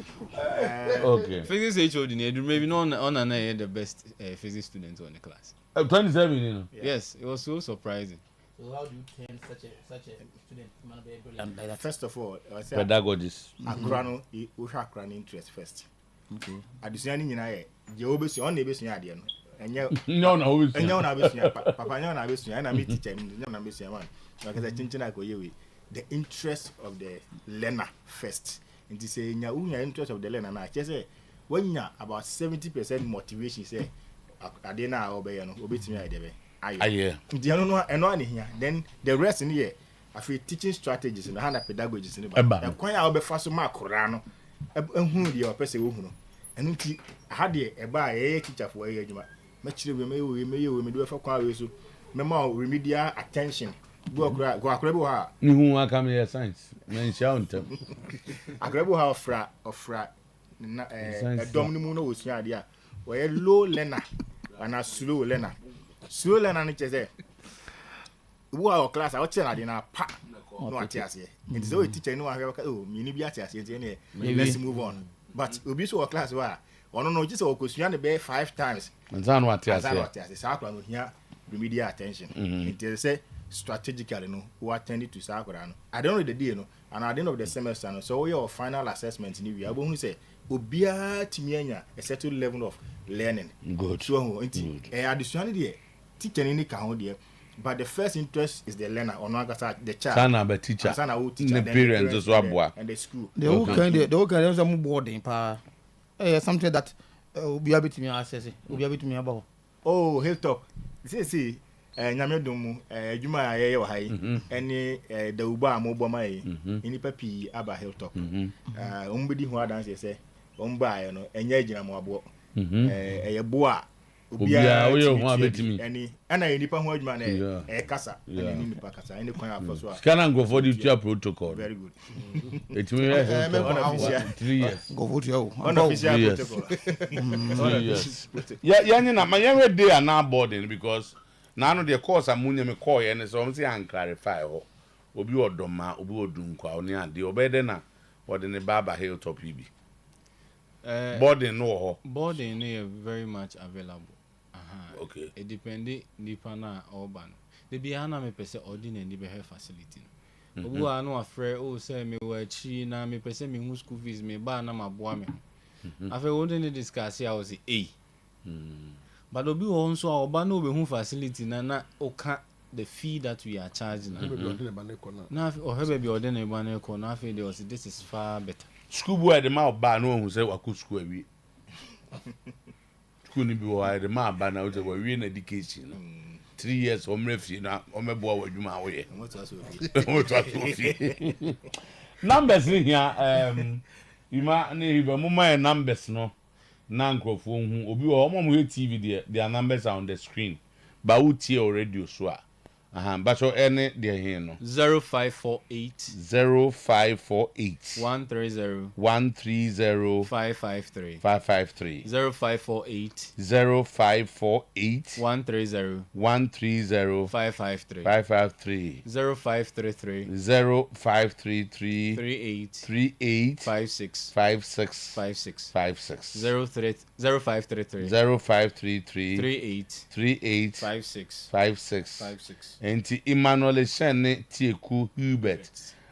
Okay. Physics HOD maybe no on the best physics students in the class. 27 you know. Yes, it was so surprising. So how do you turn such a student? First of all, pedagogist. Akrano, we have akrano interest first. Okay. Additionally, you know, you always on the best idea. And you no, and you know, Papa, you know, and I meet teacher, you know, Miss Yaman. Because I think I go away. The interest of the learner first. And to say, you interest of the learner. I just say, when you're about 70% motivation, say, I didn't know, obey, me, I did. Yeah. Then the rest in here, I feel teaching strategies and hand pedagogies in the back. And quite I'll be fast mark Corano. And who your person, and I had a buy a teacher for a year. Much we may do for quite so. Memo remedial attention. Go grab her. You who come here science. Men shout them. I grab her fra a domino was your idea. Where a low learner and a slow learner. Slow learner ni cheze. Who are class? I watch na di na pa. No atiase. It is always teacher no have oh me ni bi atiase nti let's move on. But obi so class wa ono no just o kosua ne be 5 times. Nzan no atiase. Sa akwa no hia remedial attention. It say strategically no who attend to sa akwa no. I don't know the day no and at the end of the semester no so your final assessment ni we abo hu say obia timi anya a certain level of learning. Good. So nti additionally there teacher ni ka ho there but the first interest is the learner or no the child sana be teacher the parents also aboa and the school the whole kind of some boarding pa something that obi abit me access obi abit me about oh Hilltop see nyame dum adwuma ayeye wa hai ene da uba amobo mai ini papi aba Hilltop ombedi ho adanse say omba aye no enya agina mo abo eye boa obia we ho abetimi eni ana nipa ho adwuma na kasa eni nipa kasa eni kwan afo so scanner go for the protocol very good it means 3 years go vote you unofficial protocol 3 years yeah na my every day na boarding because now the course amunye me call and so I'm say and clarify obi odoma obi odunkwa oni ade obede na wode ne baba hilltop ibi boarding no ho boarding no very much available. Okay. It depends nipa na urban. The biana me pese ordinary be have facility. Obu anu afre o say me wa chi na me pese me hu school fees me ba na maboa me. Afa we don't discuss here I say but obi won so oba na obe hu facility na oka the fee that we are charging. Na o hebe bi ordinary ba na ko na afa they say this is far better. School boy the ma ba no hu say waku school awi. School ni bi wa the ma ba na o say wa wi na education. 3 years omrefi na omeboa wadwuma wo ye. Numbers ni here ima na hiba muma numbers no na nkrofo hu obi o mo TV their numbers are on the screen ba utie already so a but so any there here no 0548 130 553 553 0548 130 553 0533 38 56 0533 38 56 enti Emmanuel Shene Tieku Hubert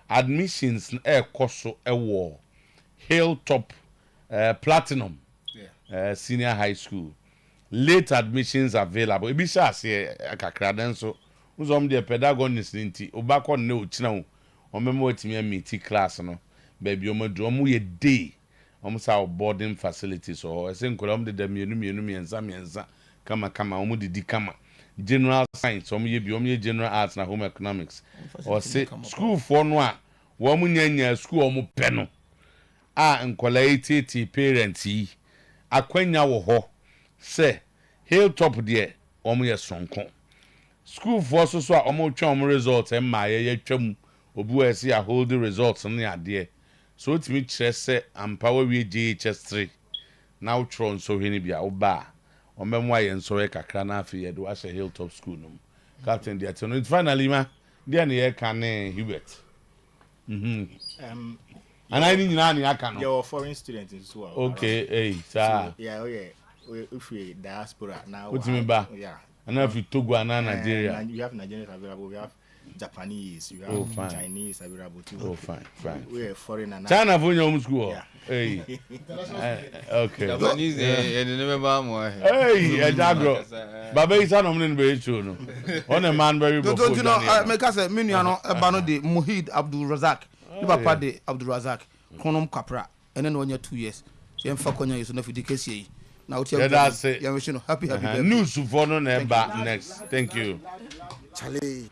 admissions koso ewo Hilltop Platinum Senior High School late admissions available ebi sha se akakra den so uzom de pedagogists nti obakọ ne ochina o memo otimi amiti class no baby omodu omo ye day omo sa boarding facilities o ese nkola omo de mienza kama omo didi kama general science omo ye bi omo ye general arts na home economics o se school for no a wo mo nyanya school omo pe no a nkola etiti parents yi akwanya wo ho se Hilltop de omo ye sonko school for so a omo twa omo results e ma ye twam obi we se a hold the results no ade so otimi kire se ampower we GHS3 now tron so hini bia oba omemo aye nso ye kakra na afi ye do a Hilltop school no captain de atono finally ma de na ye kan Hubert and I need na aka no your foreign students in so okay sir yeah if we diaspora now otimi ba yeah and if you Togo and Nigeria and you have Nigerians available, we have Japanese, you have Chinese available too. Oh fine We're foreign and China for your school. Yeah. Hey. Okay. Japanese they never ba mo. Hey, Edagro. Baba is an omni be chu no. On a man very don't you know make us me no eba no de Muhid Abdul Razak. Ni papa de Abdul Razak. Konom Kapra. Ene no 2 years. Yem fa konya yeso na fidi kesi yi. Now tell that's it. Happy birthday. News for no next. Thank you. Charlie.